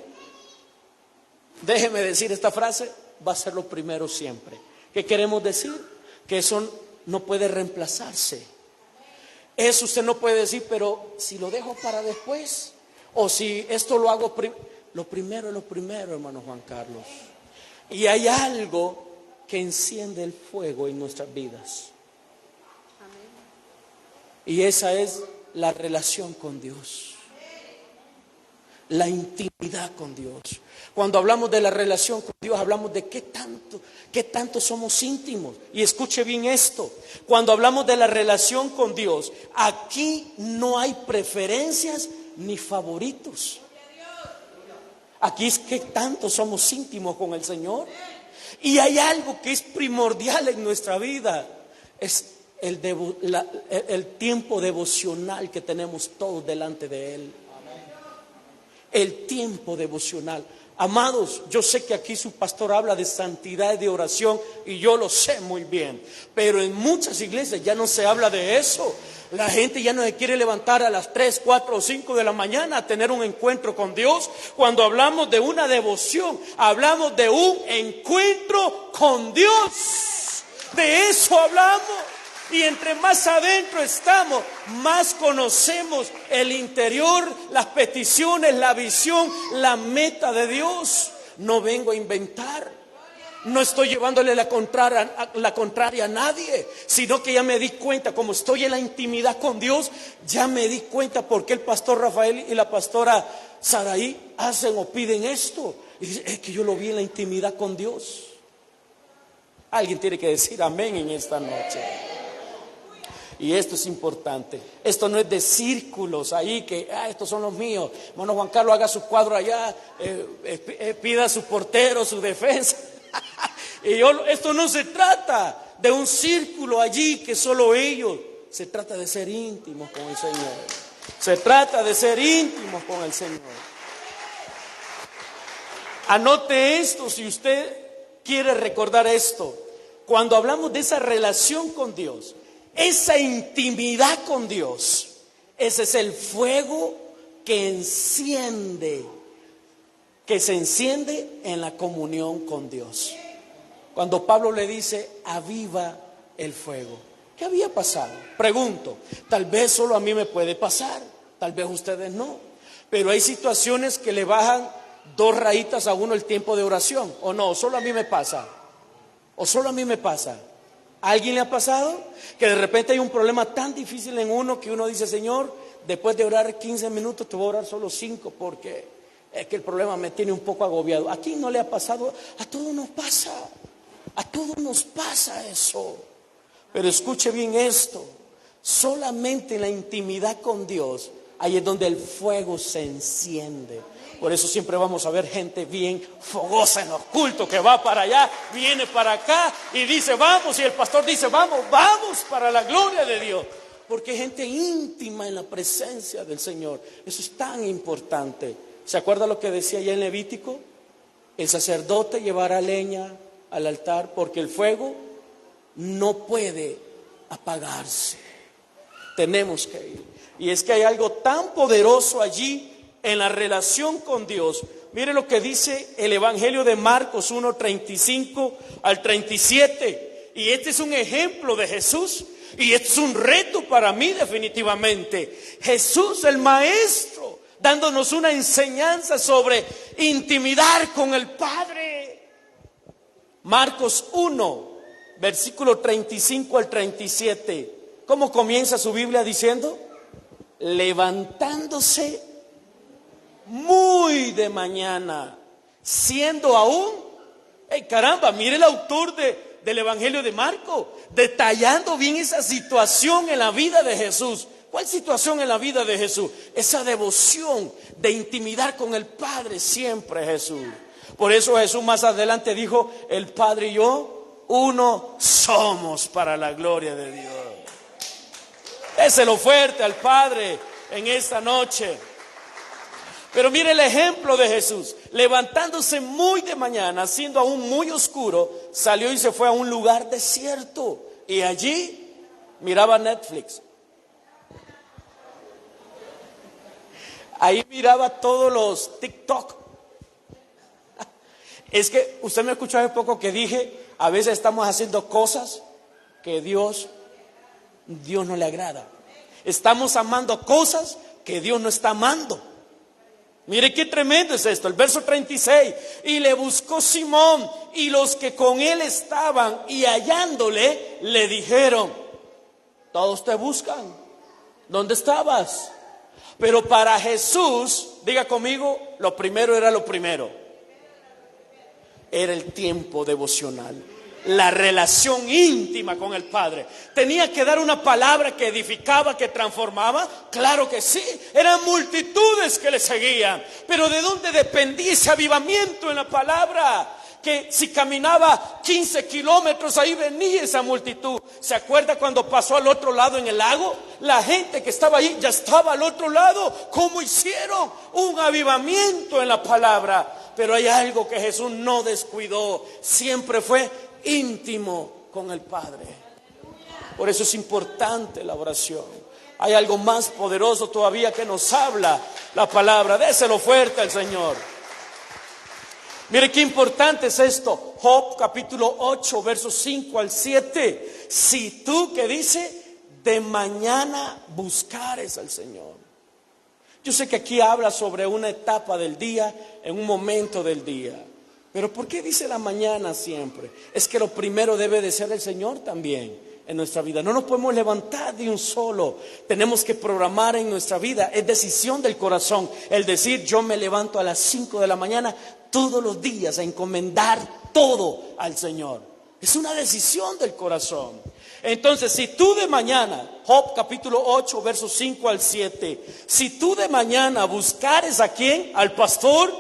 déjeme decir esta frase, va a ser lo primero siempre. ¿Qué queremos decir? Que eso no puede reemplazarse. Eso usted no puede decir, pero si lo dejo para después, o si esto lo hago lo primero es lo primero, hermano Juan Carlos. Y hay algo que enciende el fuego en nuestras vidas. Y esa es la relación con Dios, la intimidad con Dios. Cuando hablamos de la relación con Dios, hablamos de qué tanto somos íntimos. Y escuche bien esto, cuando hablamos de la relación con Dios, aquí no hay preferencias ni favoritos. Aquí es que tanto somos íntimos con el Señor. Y hay algo que es primordial en nuestra vida, es el tiempo devocional que tenemos todos delante de Él. El tiempo devocional. Amados, yo sé que aquí su pastor habla de santidad y de oración y yo lo sé muy bien, pero en muchas iglesias ya no se habla de eso. La gente ya no se quiere levantar a las 3, 4 o 5 de la mañana a tener un encuentro con Dios. Cuando hablamos de una devoción, hablamos de un encuentro con Dios. De eso hablamos. Y entre más adentro estamos, más conocemos el interior, las peticiones, la visión, la meta de Dios. No vengo a inventar. No estoy llevándole la contraria a nadie, sino que ya me di cuenta, como estoy en la intimidad con Dios, ya me di cuenta por qué el pastor Rafael y la pastora Saraí hacen o piden esto. Y dice, es que yo lo vi en la intimidad con Dios. Alguien tiene que decir amén en esta noche. Y esto es importante. Esto no es de círculos ahí que estos son los míos. Hermano Juan Carlos, haga su cuadro allá, pida a su portero, su defensa. Esto no se trata de un círculo allí que solo ellos. Se trata de ser íntimos con el Señor. Se trata de ser íntimos con el Señor. Anote esto si usted quiere recordar esto. Cuando hablamos de esa relación con Dios, esa intimidad con Dios, ese es el fuego que se enciende en la comunión con Dios. Cuando Pablo le dice, aviva el fuego, ¿qué había pasado? Pregunto, tal vez solo a mí me puede pasar, tal vez ustedes no, pero hay situaciones que le bajan 2 rayitas a uno el tiempo de oración, o no, solo a mí me pasa, o solo a mí me pasa. ¿A alguien le ha pasado? Que de repente hay un problema tan difícil en uno que uno dice, Señor, después de orar 15 minutos te voy a orar solo 5 porque es que el problema me tiene un poco agobiado. ¿A quién no le ha pasado? A todos nos pasa. A todos nos pasa eso. Pero escuche bien esto. Solamente en la intimidad con Dios, ahí es donde el fuego se enciende. Por eso siempre vamos a ver gente bien fogosa en los cultos, que va para allá, viene para acá y dice vamos, y el pastor dice vamos para la gloria de Dios. Porque hay gente íntima en la presencia del Señor. Eso es tan importante. ¿Se acuerda lo que decía allá en Levítico? El sacerdote llevará leña al altar porque el fuego no puede apagarse. Tenemos que ir. Y es que hay algo tan poderoso allí en la relación con Dios. Mire lo que dice el Evangelio de Marcos 1:35 al 37. Y este es un ejemplo de Jesús. Y este es un reto para mí definitivamente. Jesús, el Maestro, dándonos una enseñanza sobre intimidar con el Padre. Marcos 1, versículo 35 al 37. ¿Cómo comienza su Biblia diciendo? Levantándose muy de mañana, siendo aún, caramba, mire el autor del Evangelio de Marcos, detallando bien esa situación en la vida de Jesús. ¿Cuál situación en la vida de Jesús? Esa devoción de intimidar con el Padre siempre, Jesús. Por eso Jesús más adelante dijo, el Padre y yo, uno somos para la gloria de Dios. Déselo fuerte al Padre en esta noche. Pero mire el ejemplo de Jesús. Levantándose muy de mañana, siendo aún muy oscuro, salió y se fue a un lugar desierto. Y allí miraba Netflix. Ahí miraba todos los TikTok. Es que usted me escuchó hace poco que dije, a veces estamos haciendo cosas que Dios no le agrada. Estamos amando cosas que Dios no está amando. Mire qué tremendo es esto, el verso 36. Y le buscó Simón y los que con él estaban, y hallándole le dijeron, todos te buscan, ¿dónde estabas? Pero para Jesús, diga conmigo, lo primero era lo primero. Era el tiempo devocional, la relación íntima con el Padre. ¿Tenía que dar una palabra que edificaba, que transformaba? Claro que sí. Eran multitudes que le seguían. Pero ¿de dónde dependía ese avivamiento en la palabra? Que si caminaba 15 kilómetros, ahí venía esa multitud. ¿Se acuerda cuando pasó al otro lado en el lago? La gente que estaba ahí ya estaba al otro lado. ¿Cómo hicieron? Un avivamiento en la palabra. Pero hay algo que Jesús no descuidó. Siempre fue íntimo con el Padre. Por eso es importante la oración. Hay algo más poderoso todavía que nos habla la palabra. Déselo fuerte al Señor. Mire qué importante es esto. Job capítulo 8 versos 5 al 7. Si tú, ¿qué dice? De mañana buscares al Señor. Yo sé que aquí habla sobre una etapa del día, en un momento del día. Pero ¿por qué dice la mañana siempre? Es que lo primero debe de ser el Señor también en nuestra vida. No nos podemos levantar de un solo. Tenemos que programar en nuestra vida. Es decisión del corazón el decir: yo me levanto a las 5 de la mañana todos los días a encomendar todo al Señor. Es una decisión del corazón. Entonces, si tú de mañana, Job capítulo 8 versos 5 al 7, si tú de mañana buscares ¿a quién? Al pastor,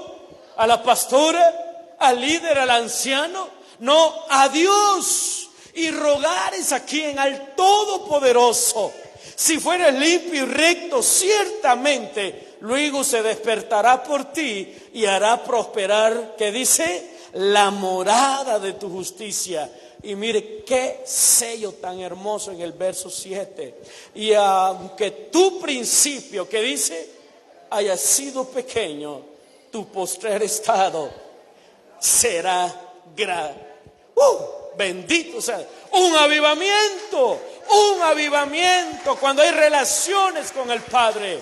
a la pastora, al líder, al anciano, no, a Dios, y rogares ¿a quién? Al Todopoderoso. Si fueres limpio y recto, ciertamente luego se despertará por ti y hará prosperar, ¿qué dice? La morada de tu justicia. Y mire qué sello tan hermoso en el verso 7. Y aunque tu principio, ¿qué dice? Haya sido pequeño, tu postrer estado será grande. Bendito sea. Un avivamiento cuando hay relaciones con el Padre.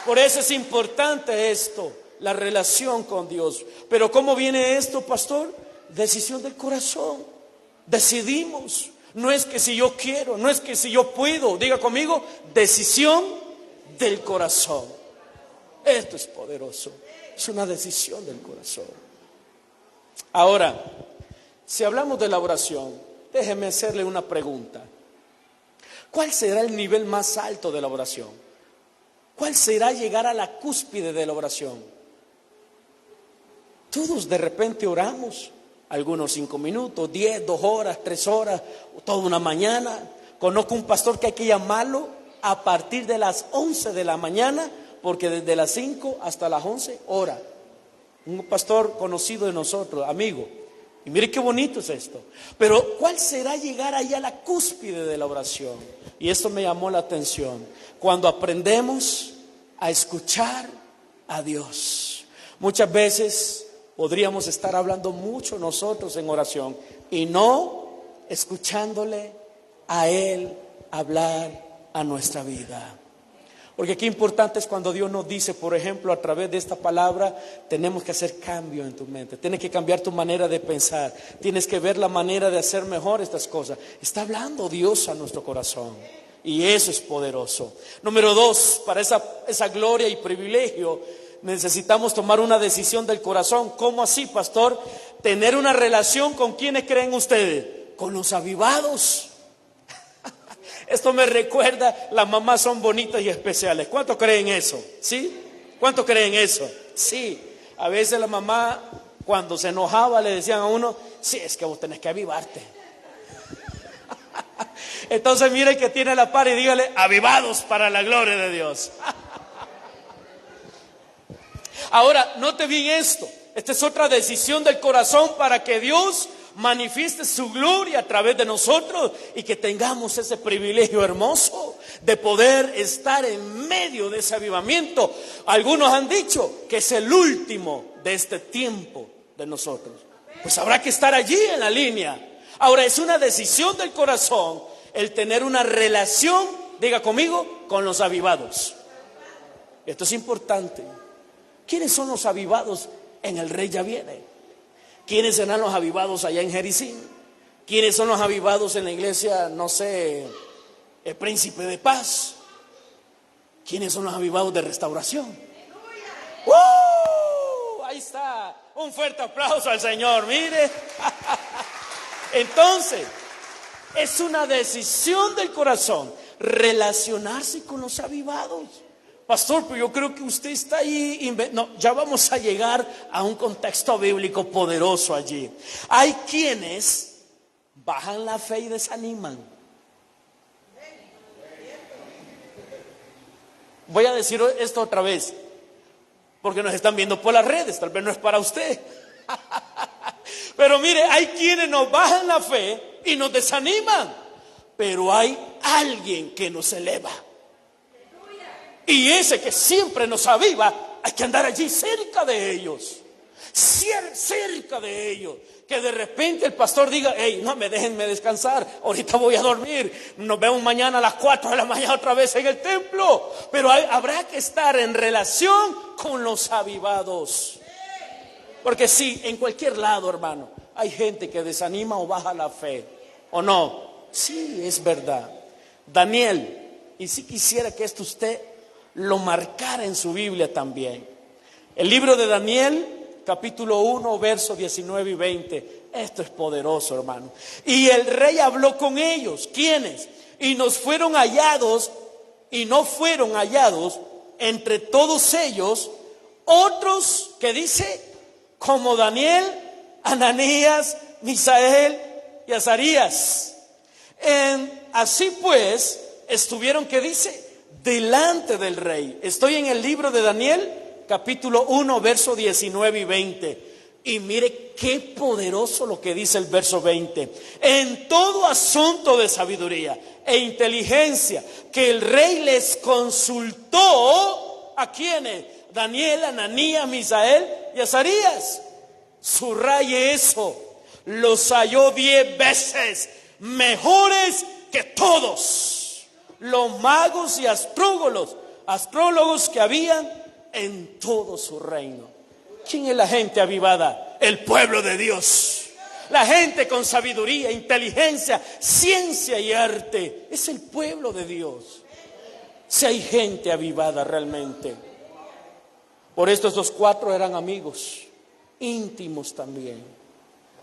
Por eso es importante esto, la relación con Dios. Pero ¿cómo viene esto, pastor? Decisión del corazón. Decidimos. No es que si yo quiero, no es que si yo puedo. Diga conmigo, decisión del corazón. Esto es poderoso. Es una decisión del corazón. Ahora, si hablamos de la oración, déjeme hacerle una pregunta. ¿Cuál será el nivel más alto de la oración? ¿Cuál será llegar a la cúspide de la oración? Todos de repente oramos. Algunos 5 minutos, 10, 2 horas, 3 horas, toda una mañana. Conozco un pastor que hay que llamarlo a partir de las 11 de la mañana, porque desde las 5 hasta las 11 ora. Un pastor conocido de nosotros, amigo. Y mire qué bonito es esto. Pero ¿cuál será llegar ahí a la cúspide de la oración? Y esto me llamó la atención. Cuando aprendemos a escuchar a Dios. Muchas veces podríamos estar hablando mucho nosotros en oración y no escuchándole a Él hablar a nuestra vida. Porque qué importante es cuando Dios nos dice, por ejemplo, a través de esta palabra, tenemos que hacer cambio en tu mente, tienes que cambiar tu manera de pensar, tienes que ver la manera de hacer mejor estas cosas. Está hablando Dios a nuestro corazón y eso es poderoso. Número 2, para esa gloria y privilegio, necesitamos tomar una decisión del corazón. ¿Cómo así, pastor? Tener una relación con quienes creen ustedes, con los avivados. Esto me recuerda, las mamás son bonitas y especiales. ¿Cuántos creen eso? ¿Sí? ¿Cuántos creen eso? Sí. A veces la mamá, cuando se enojaba, le decían a uno: sí, es que vos tenés que avivarte. Entonces mire que tiene la par y dígale: avivados para la gloria de Dios. Ahora, note bien esto. Esta es otra decisión del corazón para que Dios manifieste su gloria a través de nosotros y que tengamos ese privilegio hermoso de poder estar en medio de ese avivamiento. Algunos han dicho que es el último de este tiempo de nosotros. Pues habrá que estar allí en la línea. Ahora, es una decisión del corazón el tener una relación, diga conmigo, con los avivados. Esto es importante. ¿Quiénes son los avivados en El Rey Ya Viene? ¿Quiénes serán los avivados allá en Jericín? ¿Quiénes son los avivados en la iglesia, no sé, el Príncipe de Paz? ¿Quiénes son los avivados de Restauración? Ahí está. Un fuerte aplauso al Señor, mire. Entonces, es una decisión del corazón relacionarse con los avivados. Pastor, pero yo creo que usted está ahí. No, ya vamos a llegar a un contexto bíblico poderoso allí. Hay quienes bajan la fe y desaniman. Voy a decir esto otra vez, porque nos están viendo por las redes, tal vez no es para usted. Pero mire, hay quienes nos bajan la fe y nos desaniman, pero hay alguien que nos eleva. Y ese que siempre nos aviva, hay que andar allí cerca de ellos. Cerca de ellos. Que de repente el pastor diga: hey, no me déjenme descansar, ahorita voy a dormir. Nos vemos mañana a las 4 de la mañana otra vez en el templo. Pero habrá que estar en relación con los avivados. Porque sí, en cualquier lado, hermano, hay gente que desanima o baja la fe, ¿o no? Sí, es verdad. Daniel, y si quisiera que esto usted lo marcara en su Biblia también. El libro de Daniel, capítulo 1, versos 19 y 20. Esto es poderoso, hermano. Y el rey habló con ellos. ¿Quiénes? Y nos fueron hallados, y no fueron hallados entre todos ellos otros que dice, como Daniel, Ananías, Misael y Azarías. Así pues, estuvieron, ¿qué dice? Delante del rey. Estoy en el libro de Daniel, capítulo 1, verso 19 y 20. Y mire qué poderoso lo que dice el verso 20. En todo asunto de sabiduría e inteligencia que el rey les consultó, ¿a quiénes? Daniel, Ananías, Misael y Azarías. Subraye eso. Los halló 10 veces mejores que todos los magos y astrólogos que habían en todo su reino. ¿Quién es la gente avivada? El pueblo de Dios. La gente con sabiduría, inteligencia, ciencia y arte. Es el pueblo de Dios. Si hay gente avivada realmente. Por esto estos 4 eran amigos, íntimos también.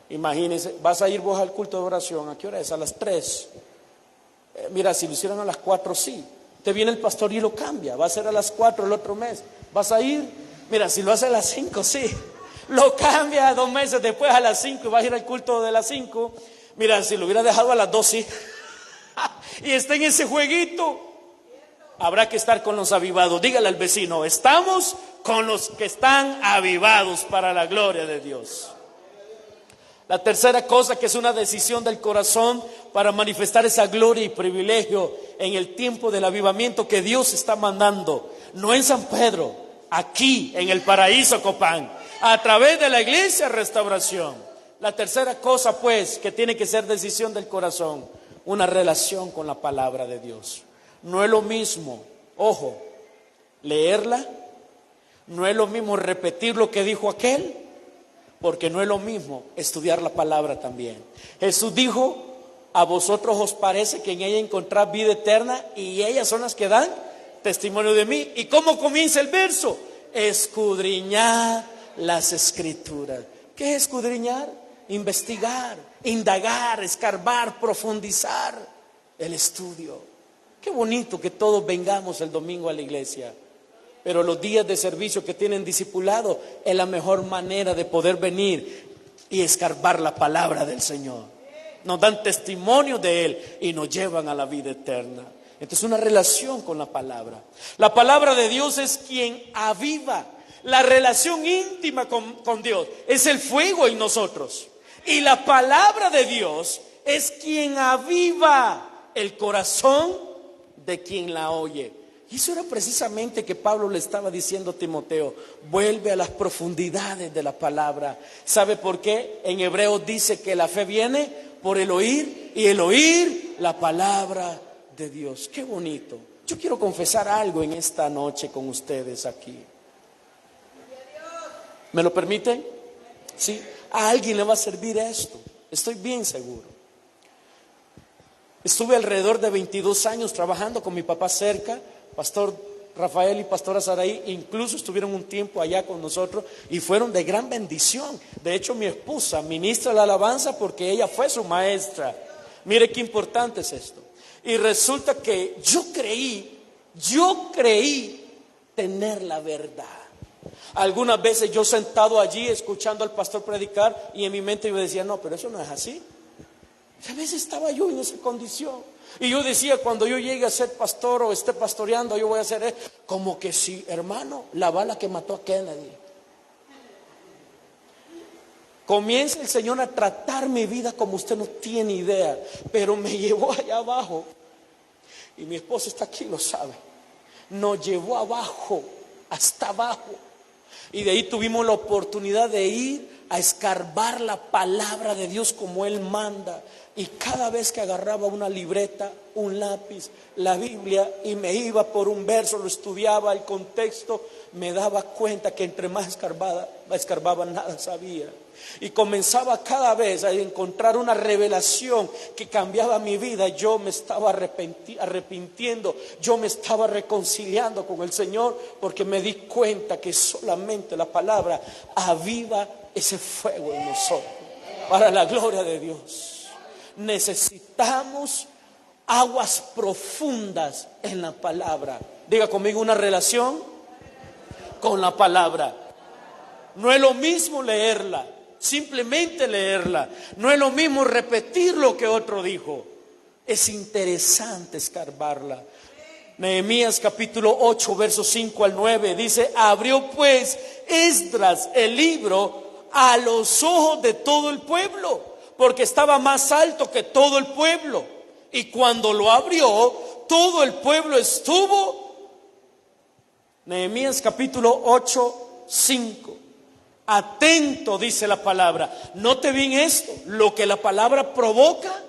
Imagínense, vas a ir vos al culto de oración. ¿A qué hora es? A las 3. Mira, si lo hicieran a las 4, sí. Te viene el pastor y lo cambia. Va a ser a las 4 el otro mes. ¿Vas a ir? Mira, si lo hace a las 5, sí. Lo cambia 2 meses después a las 5 y vas a ir al culto de las 5. Mira, si lo hubiera dejado a las 2, sí. Y está en ese jueguito. Habrá que estar con los avivados. Dígale al vecino, estamos con los que están avivados para la gloria de Dios. La tercera cosa, que es una decisión del corazón para manifestar esa gloria y privilegio en el tiempo del avivamiento que Dios está mandando, no en San Pedro, aquí en el paraíso Copán, a través de la iglesia Restauración. La tercera cosa, pues, que tiene que ser decisión del corazón, una relación con la palabra de Dios. No es lo mismo, ojo, leerla, no es lo mismo repetir lo que dijo aquel, porque no es lo mismo estudiar la palabra también. Jesús dijo, a vosotros os parece que en ella encontrar vida eterna y ellas son las que dan testimonio de mí. ¿Y cómo comienza el verso? Escudriñad las escrituras. ¿Qué es escudriñar? Investigar, indagar, escarbar, profundizar el estudio. Qué bonito que todos vengamos el domingo a la iglesia. Pero los días de servicio que tienen discipulado es la mejor manera de poder venir y escarbar la palabra del Señor. Nos dan testimonio de Él y nos llevan a la vida eterna. Entonces, una relación con la palabra. La palabra de Dios es quien aviva la relación íntima con Dios. Es el fuego en nosotros. Y la palabra de Dios es quien aviva el corazón de quien la oye. Y eso era precisamente que Pablo le estaba diciendo a Timoteo, vuelve a las profundidades de la palabra. ¿Sabe por qué? En Hebreos dice que la fe viene por el oír y el oír la palabra de Dios. Qué bonito. Yo quiero confesar algo en esta noche con ustedes aquí. ¿Me lo permiten? Sí, a alguien le va a servir esto, estoy bien seguro. Estuve alrededor de 22 años trabajando con mi papá cerca. Pastor Rafael y Pastora Saraí incluso estuvieron un tiempo allá con nosotros y fueron de gran bendición. De hecho, mi esposa ministra la alabanza porque ella fue su maestra. Mire qué importante es esto. Y resulta que yo creí tener la verdad. Algunas veces yo sentado allí escuchando al pastor predicar y en mi mente yo decía, no, pero eso no es así. A veces estaba yo en esa condición. Y yo decía, cuando yo llegue a ser pastor o esté pastoreando, yo voy a hacer como que si, hermano, la bala que mató a Kennedy. Comienza el Señor a tratar mi vida como usted no tiene idea. Pero me llevó allá abajo. Y mi esposa está aquí, lo sabe. Nos llevó abajo, hasta abajo. Y de ahí tuvimos la oportunidad de ir a escarbar la palabra de Dios como Él manda. Y cada vez que agarraba una libreta, un lápiz, la Biblia y me iba por un verso, lo estudiaba, el contexto, me daba cuenta que entre más escarbada, escarbaba, nada sabía. Y comenzaba cada vez a encontrar una revelación que cambiaba mi vida. Yo me estaba arrepintiendo, yo me estaba reconciliando con el Señor, porque me di cuenta que solamente la palabra aviva ese fuego en nosotros, para la gloria de Dios. Necesitamos aguas profundas en la palabra. Diga conmigo, una relación con la palabra. No es lo mismo leerla, simplemente leerla. No es lo mismo repetir lo que otro dijo. Es interesante escarbarla. Nehemías capítulo 8, versos 5 al 9 dice: abrió pues Esdras el libro a los ojos de todo el pueblo, porque estaba más alto que todo el pueblo. Y cuando lo abrió, todo el pueblo estuvo. Nehemías capítulo 8, 5. Atento, dice la palabra. Note bien esto, lo que la palabra provoca,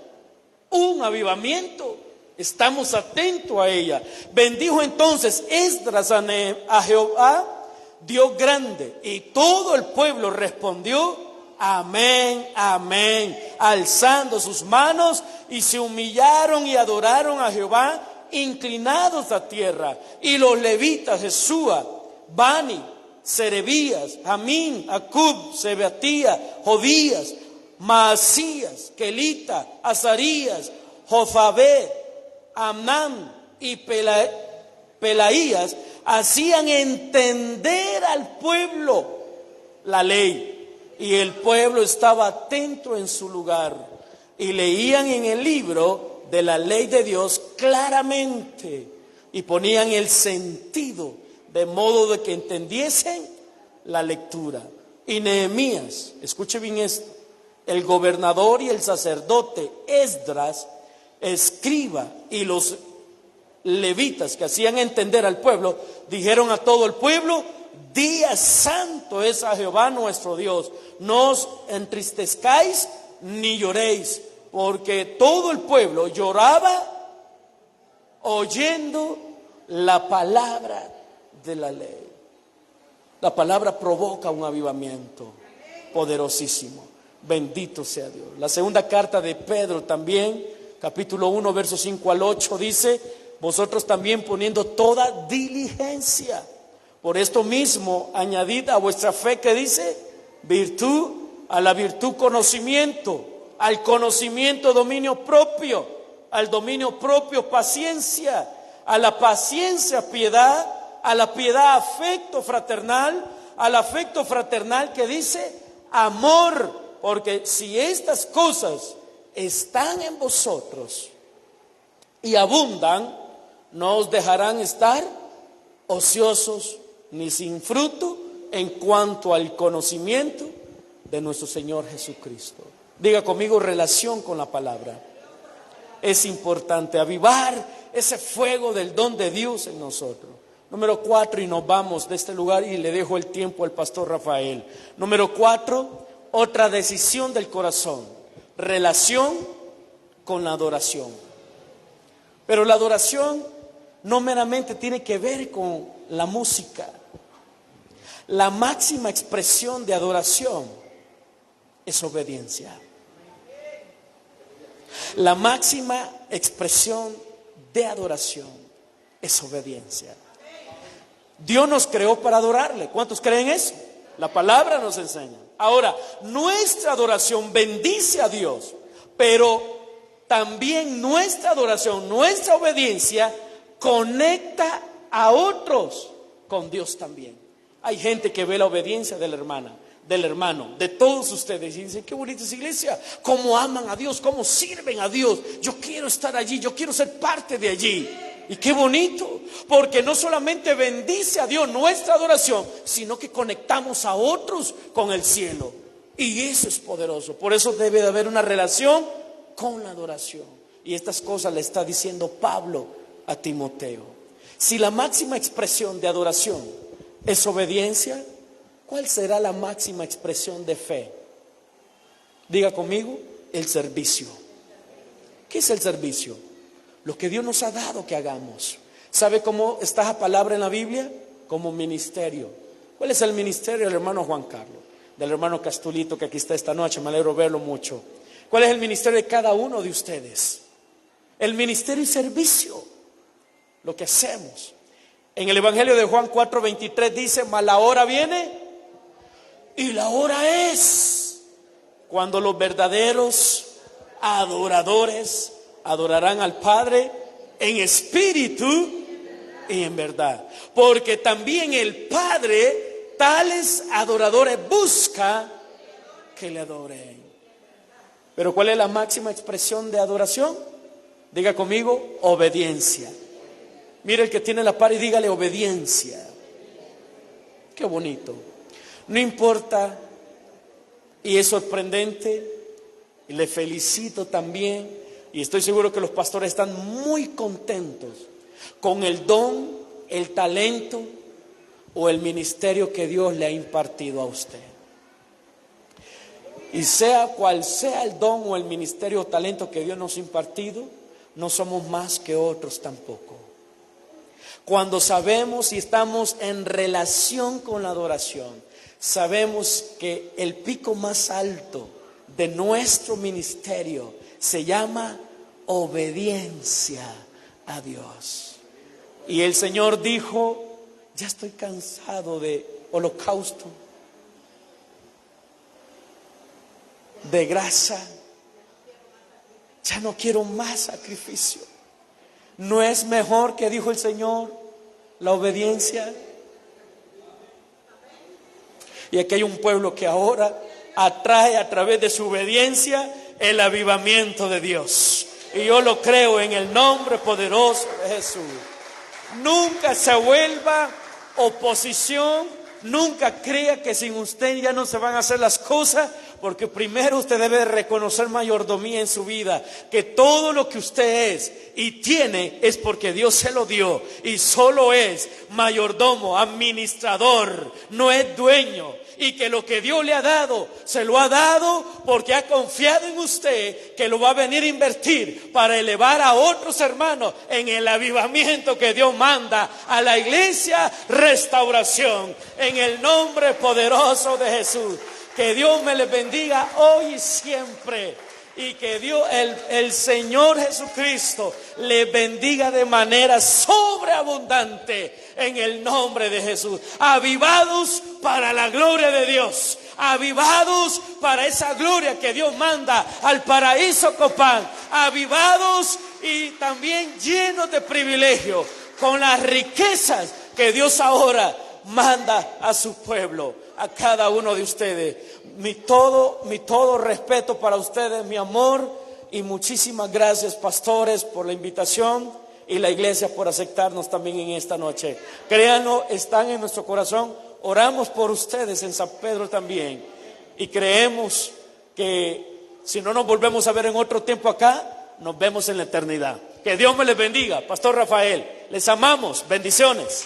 un avivamiento. Estamos atentos a ella. Bendijo entonces Esdras a Jehová, Dios grande, y todo el pueblo respondió: amén, amén, alzando sus manos, y se humillaron y adoraron a Jehová, inclinados a tierra. Y los levitas, Jesúa, Bani, Serebías, Jamín, Acub, Sebatía, Jodías, Maasías, Kelita, Azarías, Jozabed, Amnán y Pelaías hacían entender al pueblo la ley, y el pueblo estaba atento en su lugar y leían en el libro de la ley de Dios claramente, y ponían el sentido de modo de que entendiesen la lectura. Y Nehemías, escuche bien esto, el gobernador y el sacerdote Esdras, escriba, y los levitas que hacían entender al pueblo, dijeron a todo el pueblo: día santo es a Jehová nuestro Dios, no os entristezcáis ni lloréis, porque todo el pueblo lloraba oyendo la palabra de la ley. La palabra provoca un avivamiento poderosísimo. Bendito sea Dios. La segunda carta de Pedro también, capítulo 1, versos 5 al 8 dice: vosotros también, poniendo toda diligencia, por esto mismo añadid a vuestra fe, que dice, virtud, a la virtud conocimiento, al conocimiento dominio propio, al dominio propio paciencia, a la paciencia piedad, a la piedad afecto fraternal, al afecto fraternal, que dice amor, porque si estas cosas están en vosotros y abundan, no os dejarán estar ociosos ni sin fruto en cuanto al conocimiento de nuestro Señor Jesucristo. Diga conmigo, relación con la palabra. Es importante avivar ese fuego del don de Dios en nosotros. Número 4, y nos vamos de este lugar y le dejo el tiempo al pastor Rafael. Número 4, otra decisión del corazón: relación con la adoración. Pero la adoración no meramente tiene que ver con la música. La máxima expresión de adoración es obediencia. La máxima expresión de adoración es obediencia. Dios nos creó para adorarle. ¿Cuántos creen eso? La palabra nos enseña. Ahora, nuestra adoración bendice a Dios, pero también nuestra adoración, nuestra obediencia conecta a otros con Dios también. Hay gente que ve la obediencia de la hermana, del hermano, de todos ustedes, y dicen: qué bonita es iglesia, cómo aman a Dios, cómo sirven a Dios, yo quiero estar allí, yo quiero ser parte de allí. Y qué bonito, porque no solamente bendice a Dios nuestra adoración, sino que conectamos a otros con el cielo, y eso es poderoso. Por eso debe de haber una relación con la adoración, y estas cosas le está diciendo Pablo a Timoteo. Si la máxima expresión de adoración es obediencia, ¿cuál será la máxima expresión de fe? Diga conmigo, el servicio. ¿Qué es el servicio? Lo que Dios nos ha dado que hagamos. ¿Sabe cómo está la palabra en la Biblia? Como ministerio. ¿Cuál es el ministerio del hermano Juan Carlos? Del hermano Castulito, que aquí está esta noche, me alegro verlo mucho. ¿Cuál es el ministerio de cada uno de ustedes? El ministerio y servicio, lo que hacemos. En el Evangelio de Juan 4:23 dice: mas la hora viene y la hora es cuando los verdaderos adoradores adorarán al Padre en espíritu y en verdad. Porque también el Padre tales adoradores busca que le adoren. Pero ¿cuál es la máxima expresión de adoración? Diga conmigo: obediencia. Mire el que tiene la par y dígale: obediencia. Qué bonito. No importa, y es sorprendente, y le felicito también, y estoy seguro que los pastores están muy contentos con el don, el talento o el ministerio que Dios le ha impartido a usted. Y sea cual sea el don o el ministerio o talento que Dios nos ha impartido, no somos más que otros tampoco. Cuando sabemos y estamos en relación con la adoración, sabemos que el pico más alto de nuestro ministerio se llama obediencia a Dios. Y el Señor dijo: ya estoy cansado de holocausto, de grasa, ya no quiero más sacrificio. ¿No es mejor, que dijo el Señor, la obediencia? Y aquí hay un pueblo que ahora atrae a través de su obediencia el avivamiento de Dios. Y yo lo creo en el nombre poderoso de Jesús. Nunca se vuelva oposición, nunca crea que sin usted ya no se van a hacer las cosas, porque primero usted debe reconocer mayordomía en su vida, que todo lo que usted es y tiene es porque Dios se lo dio, y solo es mayordomo, administrador, no es dueño. Y que lo que Dios le ha dado, se lo ha dado porque ha confiado en usted, que lo va a venir a invertir para elevar a otros hermanos en el avivamiento que Dios manda a la iglesia Restauración, en el nombre poderoso de Jesús. Que Dios me les bendiga hoy y siempre, y que Dios, el Señor Jesucristo, les bendiga de manera sobreabundante en el nombre de Jesús. Avivados para la gloria de Dios, avivados para esa gloria que Dios manda al paraíso Copán, avivados y también llenos de privilegio con las riquezas que Dios ahora manda a su pueblo. A cada uno de ustedes, mi todo respeto para ustedes, mi amor, y muchísimas gracias, pastores, por la invitación, y la iglesia por aceptarnos también en esta noche. Créanlo, están en nuestro corazón. Oramos por ustedes en San Pedro también, y creemos que si no nos volvemos a ver en otro tiempo acá, nos vemos en la eternidad. Que Dios me les bendiga. Pastor Rafael, les amamos. Bendiciones.